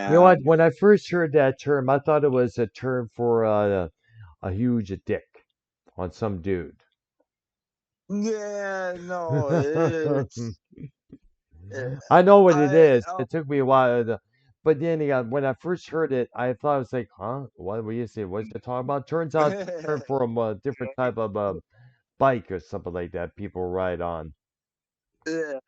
You know what? And When I first heard that term, I thought it was a term for a huge dick on some dude. yeah, no, it's uh, I know what it I is. It took me a while, but then again, when I first heard it, I thought I was like, "Huh? What were you saying? What's it talking about?" Turns out, it's a term for a different type of bike or something like that people ride on. yeah,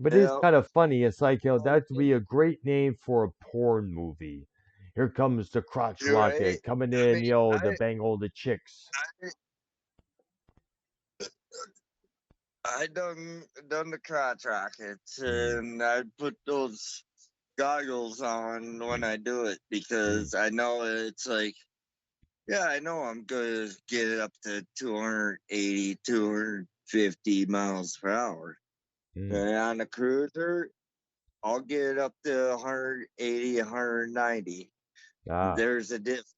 But it's yeah, kind of funny. It's like, no, that would be a great name for a porn movie. Here comes the crotch you're right. rocket coming I in, mean, to bang all the chicks. I done the crotch rockets, Mm, and I put those goggles on when I do it mm, because I know it's like, yeah, I know I'm gonna get it up to 280, 250 miles per hour. mm. And on the cruiser, I'll get it up to 180, 190. Ah, There's a difference,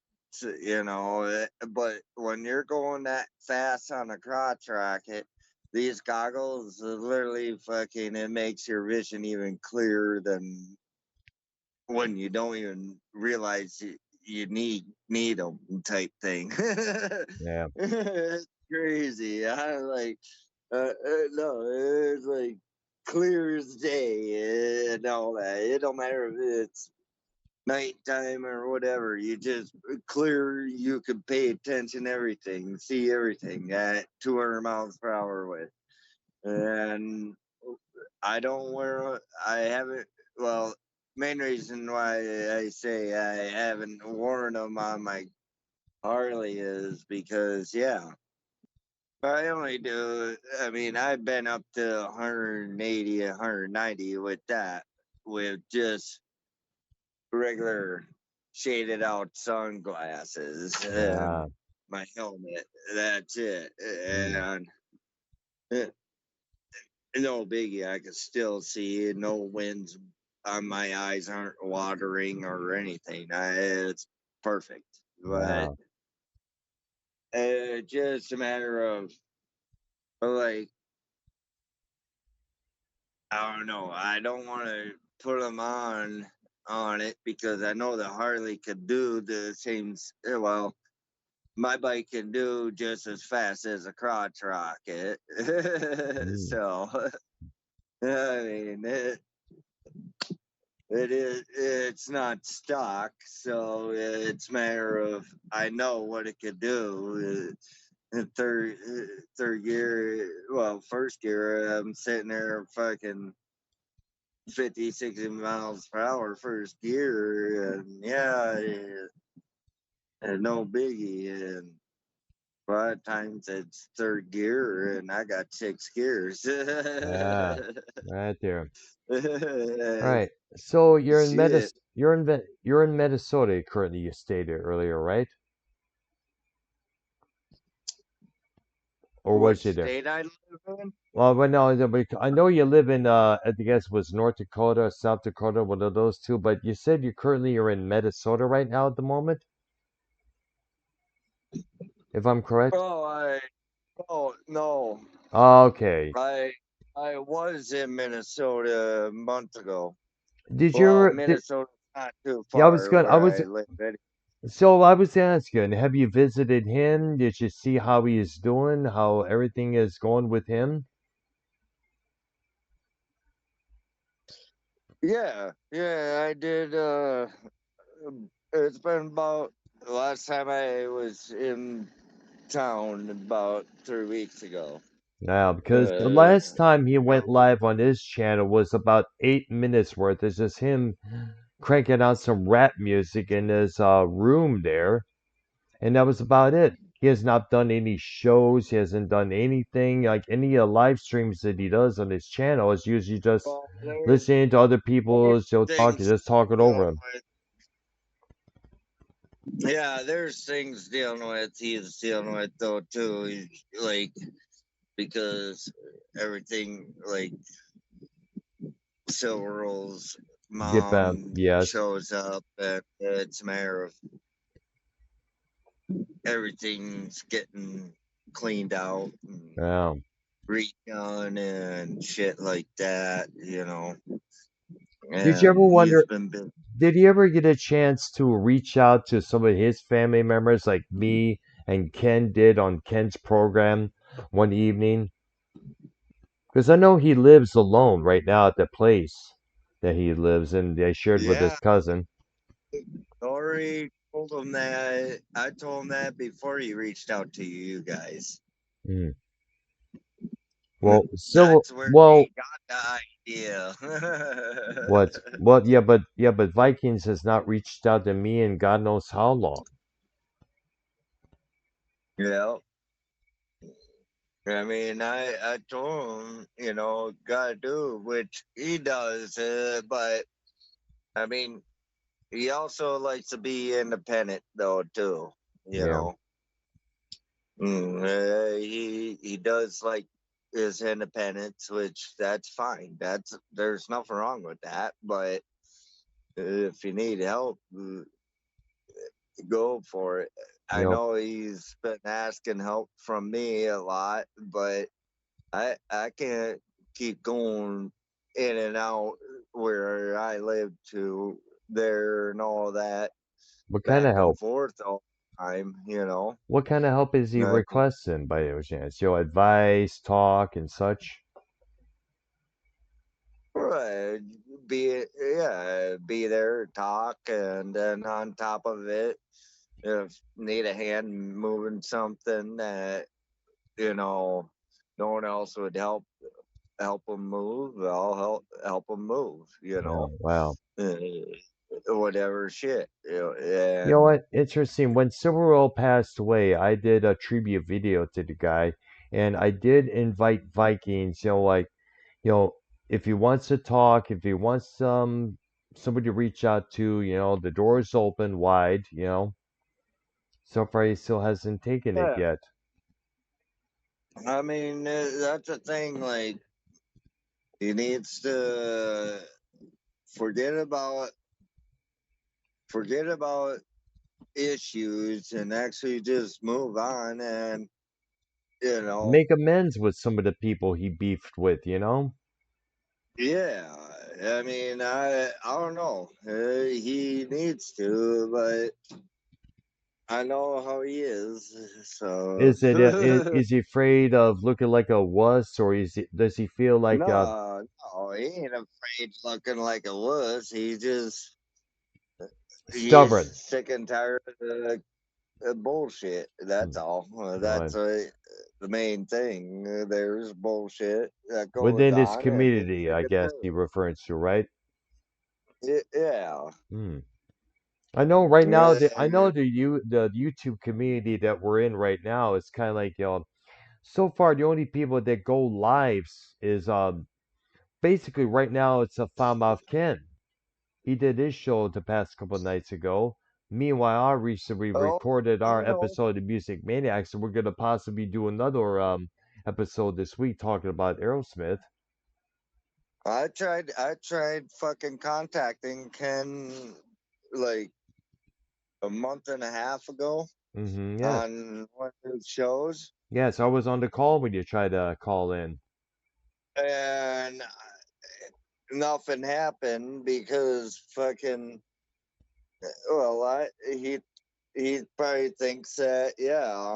but when you're going that fast on a crotch rocket, these goggles literally fucking, it makes your vision even clearer than when you don't even realize you need them type thing. yeah, It's crazy. I like no, it's like clear as day and all that. It don't matter if it's nighttime or whatever. You just clear. You can pay attention to everything, see everything at 200 miles per hour with. And I don't wear. I haven't. Well, main reason why I say I haven't worn them on my Harley is because yeah, I only do. I mean, I've been up to 180, 190 with that, with just regular shaded out sunglasses and yeah, my helmet. That's it. mm, And eh, no biggie. I can still see. No winds on my eyes aren't watering or anything. It's perfect. But yeah, just a matter of like, I don't know. I don't want to put them on it because I know the Harley could do the same. Well, my bike can do just as fast as a crotch rocket. mm, So I mean, it's not stock, so it's a matter of I know what it could do. Third gear, well, first gear, I'm sitting there fucking 50, 60 miles per hour first gear, and yeah, and no biggie. And a lot of times it's third gear, and I got six gears. yeah. Right there. All right. So Shit. You're in Minnesota currently. You stated earlier, right? Or What was you there? state I live in? Well, but no, I know you live in I guess it was North Dakota, South Dakota, one of those two. But you said you're in Minnesota right now at the moment, if I'm correct. Oh, oh no, Okay. I I was in Minnesota a month ago. Did you Well, ever did Minnesota's not too Yeah, I was far gonna I where was I live. so I was asking, have you visited him? Did you see how he is doing, how everything is going with him? Yeah, yeah, I did. It's been about the last time I was in town about 3 weeks ago. Yeah, because the Uh, last time he went well, live on his channel was about 8 minutes worth. It's just him cranking out some rap music in his room there, and that was about it. He has not done any shows. He hasn't done anything like any live streams that he does on his channel. Is usually just well, listening to other there's people's, talking, things just talking over dealing him. with. Yeah, there's things dealing with. He's dealing with though too. Like because everything like Silver's Get back, mom yes, shows up, and it's a matter of everything's getting cleaned out and yeah, redone and shit like that. Did you ever and he's wonder? been busy. Did he ever get a chance to reach out to some of his family members, like me and Ken did on Ken's program one evening? Because I know he lives alone right now at the place that he lives in. They shared with his Yeah, cousin. Lori told him that. I told him that before he reached out to you guys. Mm. Well, Civil. That's where Well, he got the idea. what? Well, yeah, but Vikings has not reached out to me in God knows how long. Yeah. I mean, I told him, gotta do, which he does, but I mean, he also likes to be independent, though, too. You Yeah, know, he does like his independence, which that's fine. There's nothing wrong with that. But if you need help, go for it. you I know, know he's been asking help from me a lot, but I can't keep going in and out where I live to there and all that what kind back of and help? forth all the time. What kind of help is he Uh, requesting by any chance? Advice, talk, and such. right, be there, talk, and then on top of it, if need a hand moving something that you know no one else would help them move, I'll help them move. Yeah, wow. Uh, whatever shit. You know And what? Interesting. When Silver Earl passed away, I did a tribute video to the guy, and I did invite Vikings. You know, if he wants to talk, if he wants somebody to reach out to, the door is open wide. So far he still hasn't taken it yeah, yet. I mean that's the thing. Like he needs to forget about forget about issues and actually just move on and you know Make amends with some of the people he beefed with. yeah, I mean I don't know, he needs to, but I know how he is, so Is he afraid of looking like a wuss, or does he feel like no, he ain't afraid looking like a wuss. He's stubborn? sick and tired of bullshit. That's Hmm. all. Uh, That's the main thing. There's bullshit that goes Within his on, and he's community, sick I and guess tired. he refers to, right? Yeah, Hmm. I know right now that I know and the YouTube community that we're in right now is kind of like so far the only people that go lives is basically right now it's a Foulmouth Ken. He did his show the past couple of nights ago. Meanwhile, I recently oh, recorded I our know. episode of Music Maniacs, and we're gonna possibly do another episode this week talking about Aerosmith. I tried fucking contacting Ken like a month and a half ago Yes. on one of his shows, Yes, I was on the call when you tried to call in. and nothing happened because fucking well, he probably thinks that yeah,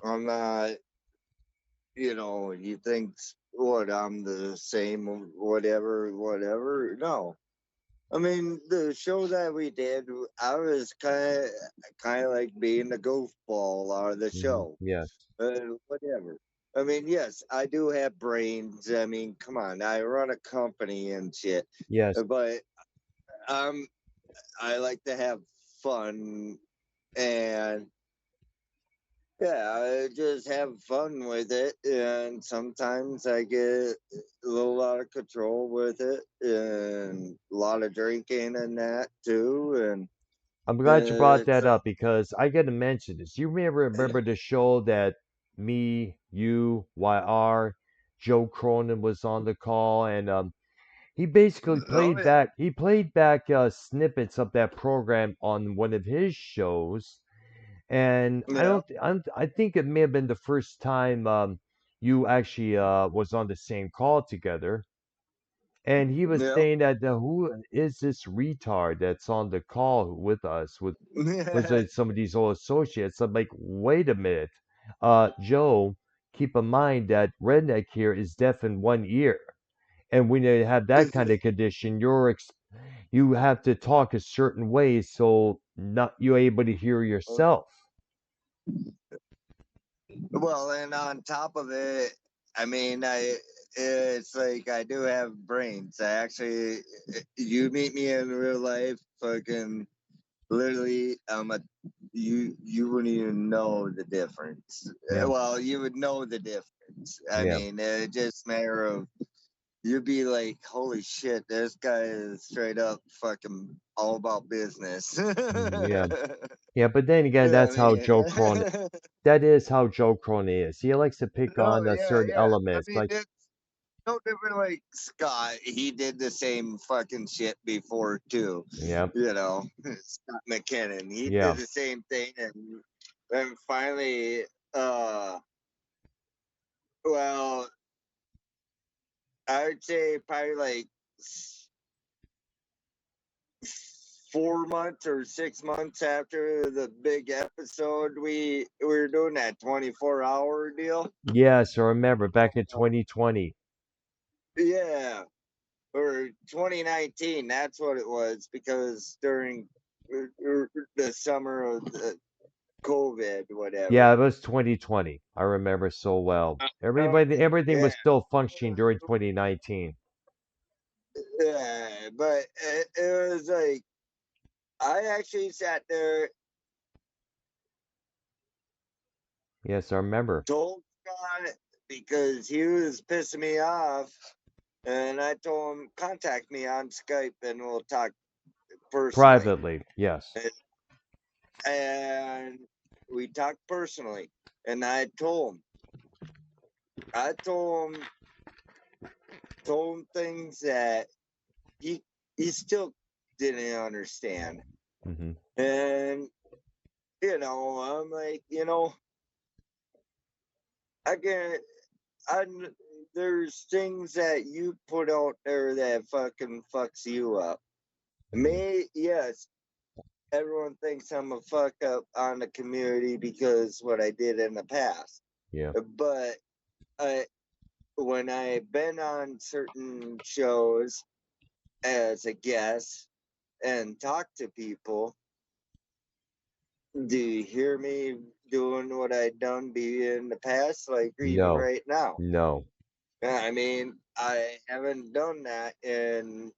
I'm not, he thinks what I'm the same, whatever. No, I mean the show that we did, I was kind of like being the goofball out of the show, Yes. whatever. I mean, yes, I do have brains. I mean, come on, I run a company and shit, Yes. but um, I like to have fun and yeah, I just have fun with it, and sometimes I get a little out of control with it, and a lot of drinking and that too, and I'm glad you brought it's that up because I gotta mention this. You may remember the show that me, you, YR, Joe Cronin was on the call, and he basically oh played yeah, back. He played back snippets of that program on one of his shows, and I yeah. don't. I think it may have been the first time you actually was on the same call together. and he was Yep. saying that who is this retard that's on the call with us with some of these old associates. I'm like, wait a minute, Joe, keep in mind that Redneck here is deaf in one ear, and when you have that kind of condition, you have to talk a certain way so not you're able to hear yourself. Well, and on top of it, I mean, it's like I do have brains. I actually, you meet me in real life, fucking literally, you wouldn't even know the difference. Yeah, Well, you would know the difference. I yeah, mean, it's just a matter of you'd be like, holy shit, this guy is straight up fucking all about business. yeah, yeah. But then again, I that's how mean, Joe Crone. That is how Joe Crone is. He likes to pick oh on yeah, certain yeah. I elements. mean, Like, it's no different like Scott. He did the same fucking shit before too. yeah, You know, Scott McKinnon. He did yeah, the same thing, and then finally, uh, well, I would say probably like 4 months or 6 months after the big episode, we were doing that 24-hour deal. yes. I remember back in 2020. Yeah, or 2019. That's what it was because during the summer of the COVID, Yeah, whatever. it was 2020. I remember so well. Uh, Everything yeah, was still functioning during 2019. yeah, but it was like I actually sat there, Yes, I remember. told Scott because he was pissing me off, and I told him contact me on Skype and we'll talk personally. Privately, yes. And we talked personally, and I told him things that he he still didn't understand. Hmm. And I'm like, I can I there's things that you put out there that fucking fucks you up. Hmm. Yes, everyone thinks I'm a fuck up on the community because what I did in the past. Yeah. But I when I've been on certain shows as a guest and talk to people, do you hear me doing what I done be in the past, like even No. right now? No. I mean, I haven't done that in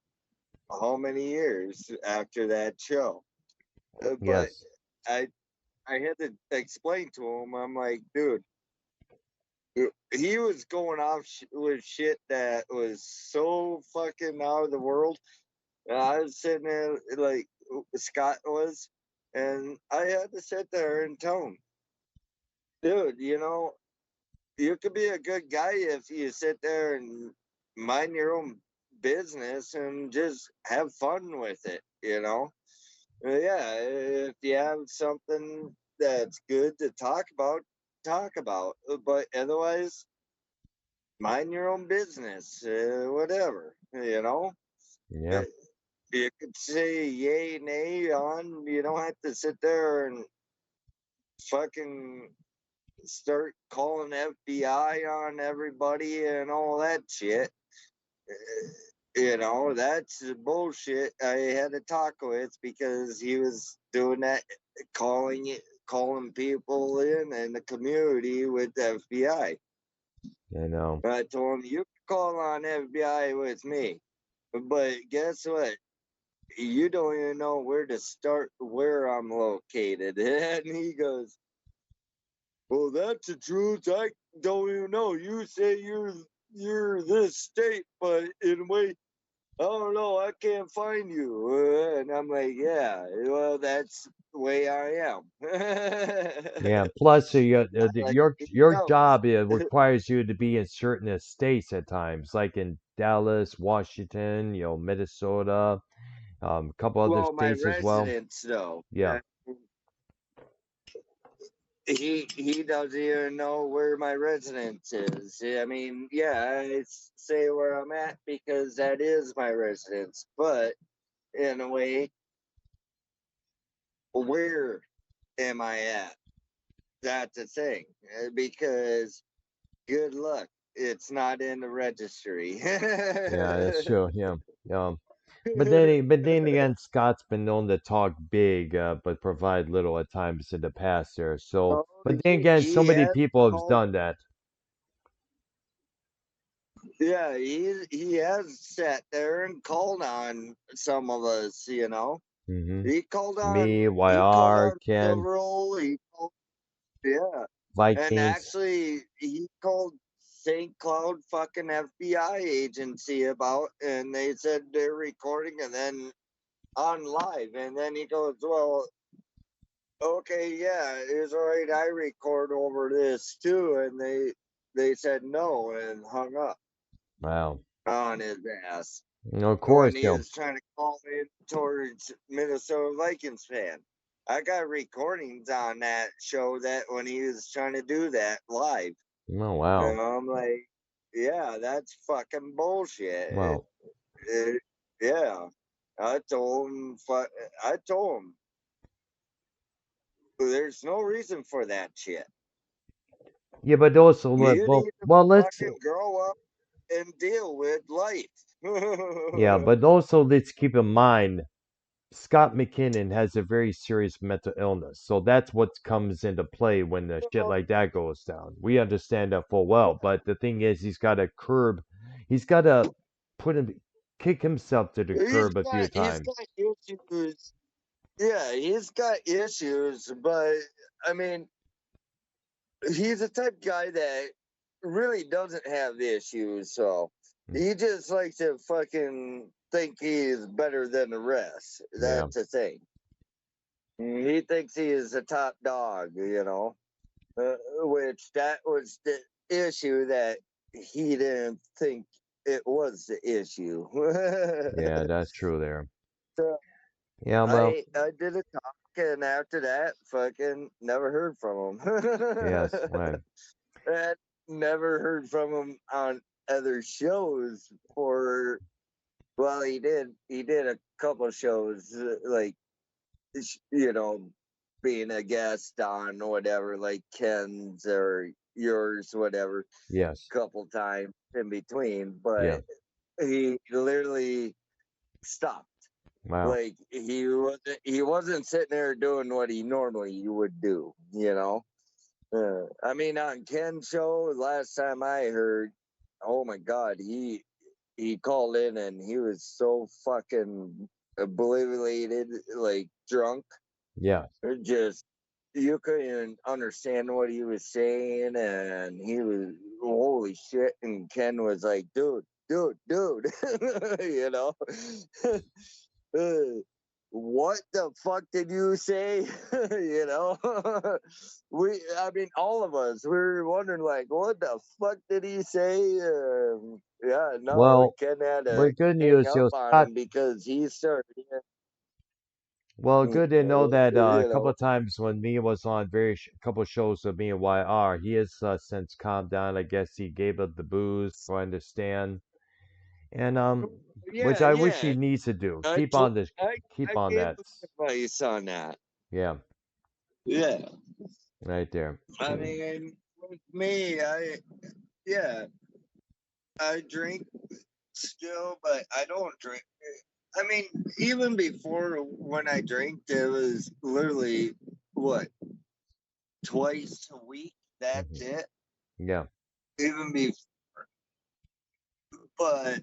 how many years after that show? But Yes. I I had to explain to him. I'm like, dude, he was going off with shit that was so fucking out of the world. And I was sitting there like Scott was, and I had to sit there and tell him, dude, you could be a good guy if you sit there and mind your own business and just have fun with it. Yeah, if you have something that's good to talk about, talk about. But otherwise, mind your own business, whatever. Uh, Yeah. You could say yay, nay on. You don't have to sit there and fucking start calling FBI on everybody and all that shit. That's the bullshit I had to talk with because he was doing that, calling people in the community with the FBI. I know. I told him you can call on FBI with me, but guess what? You don't even know where to start, where I'm located. And he goes, well, that's the truth. I don't even know. You say you're this state, but in a way, I don't know. I can't find you. And I'm like, yeah, well, that's the way I am. Yeah. Plus, Like, your no. job requires you to be in certain states at times, like in Dallas, Washington, Minnesota, a couple other Well, my states as well. residence, though. Yeah. he doesn't even know where my residence is. I mean, yeah, I say where I'm at because that is my residence, but in a way, where am I at? That's the thing, because good luck. It's not in the registry. Yeah, that's true. Yeah. But then again, Scott's been known to talk big, but provide little at times in the past there. So, Oh, but then again, so he many has people have called. done that. Yeah, he has sat there and called on some of us. Hmm. He called Me, on he called YR, on Ken, Earl. Yeah, and Vikings. actually he called St. Cloud fucking FBI agency about, and they said they're recording, and then on live, and then he goes, "Well, okay, yeah, it's all right. I record over this too," and they said no and hung up Wow. on his ass Of course, when he you know. was trying to call in towards Minnesota Vikings fan. I got recordings on that show that when he was trying to do that live. Oh, wow. I'm like, yeah, that's fucking bullshit. Well, It- yeah, I told him. I told him there's no reason for that shit. yeah, but also, You need to well, let's, fucking grow up and deal with life. yeah, but also let's keep in mind Scott McKinnon has a very serious mental illness. So that's what comes into play when the shit like that goes down. We understand that full well. But the thing is, he's got to put him, kick himself to the curb a few He's times. got issues. Yeah, he's got issues, but I mean, he's the type guy that really doesn't have issues. So Mm. he just likes to fucking think he's better than the rest. Yeah, That's the thing. He thinks he is the top dog, which that was the issue that he didn't think it was the issue. yeah, that's true there. So Yeah, well, I did a talk, and after that, fucking never heard from him. yes, right, And never heard from him on other shows for, well, he did a couple shows, like, you know, being a guest on whatever, like Ken's or yours, whatever, yes, couple times in between, but yeah, he literally stopped. wow, Like he wasn't sitting there doing what he normally would do. I mean, on Ken's show, last time I heard, oh my god, he called in and he was so fucking obliterated, like drunk. yeah, Just you couldn't even understand what he was saying, and he was holy shit. And Ken was like, dude, you know. Uh, what the fuck did you say? you know, I mean, all of us, we were wondering, like, what the fuck did he say? Yeah, no, well, Ken had to but good hang news, up on Scott. him because he started, Well, good to know that a you couple know, of times when me was on couple shows of me and YR, he has since calmed down. I guess he gave up the booze, so I understand, and which yeah, I wish he yeah. needs to do. I Keep told, on this, keep I on gave that. him advice on that. Yeah, Yeah, right there. I mean, with me, yeah, I drink still, but I don't drink. I mean, even before when I drank, it was literally what, twice a week. That's Hmm. it. Yeah. Even before, but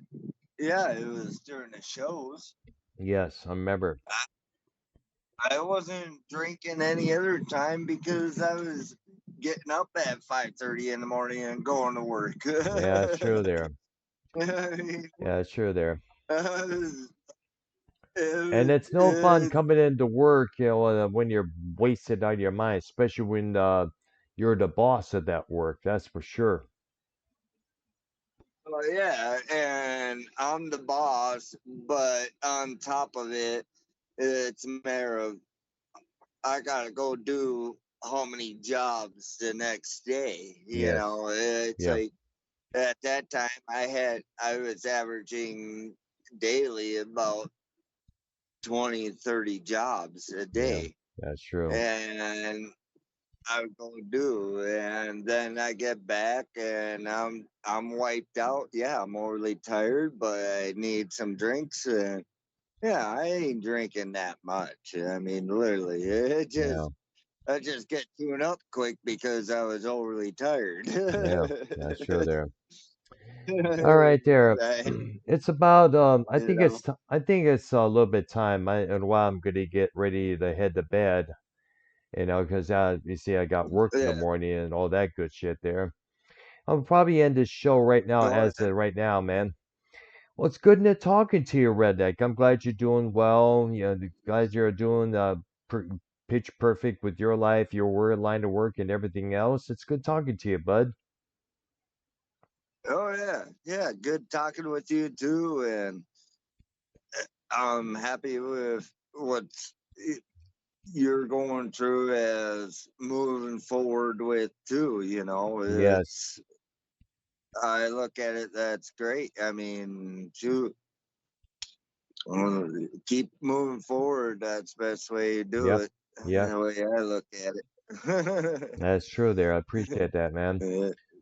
yeah, it was during the shows. Yes, I remember. I wasn't drinking any other time because I was getting up at 5:30 in the morning and going to work. Yeah, it's true there. it Yeah, it's true there. was, it And was, it's no fun coming into work, when you're wasted out of your mind, especially when you're the boss of that work. That's for sure. yeah, and I'm the boss, but on top of it, it's a matter of I gotta go do how many jobs the next day. You Yes. know, it's Yeah. like at that time I was averaging daily about 20, 30 jobs a Yeah. day. That's true. And I would go do, and then I get back and I'm wiped out. Yeah, I'm overly tired, but I need some drinks. And yeah, I ain't drinking that much. I mean, literally, Yeah. I just get tuned up quick because I was overly tired. Yeah. That's true there. All right, there. I, It's about you know, I think it's a little bit time. And while I'm gonna get ready to head to bed, because you see, I got work in the yeah, morning and all that good shit there. I'll probably end this show right now, oh, as right now, man. Well, it's good to talking to you, Redneck. I'm glad you're doing well. Glad you're doing per- pitch perfect with your life, your word line of work, and everything else. It's good talking to you, bud. oh yeah, yeah. Good talking with you too, and I'm happy with what you're going through as moving forward with too. You know, Yes. it's I look at it. That's great. I mean, to keep moving forward. That's the best way to do Yep. it. Yep. The way I look at it. That's true there. I appreciate that, man.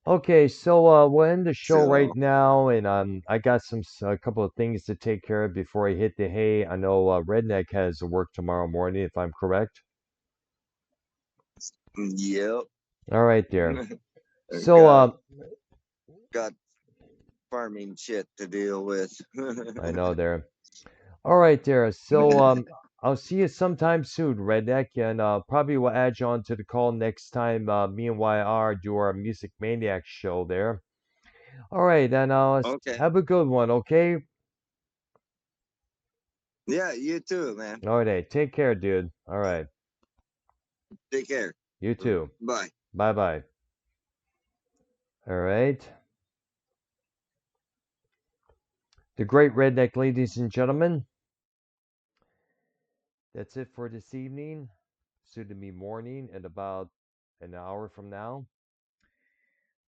Okay, so we'll end the show right So now, and I got a couple of things to take care of before I hit the hay. I know Redneck has work tomorrow morning, if I'm correct. yep. All right, there. So got got farming shit to deal with. I know there. All right, there. So I'll see you sometime soon, Redneck, and probably will add you on to the call next time. Me and YR do our Music Maniac show there. All right, and Okay. have a good one. Okay. Yeah, you too, man. All right, take care, dude. All right, Take care. you too. Bye. Bye bye. All right. The Great Redneck, ladies and gentlemen. That's it for this evening. Soon to be morning in about an hour from now.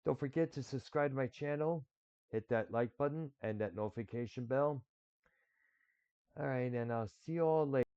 Don't forget to subscribe to my channel, hit that like button and that notification bell. All right, and I'll see you all later.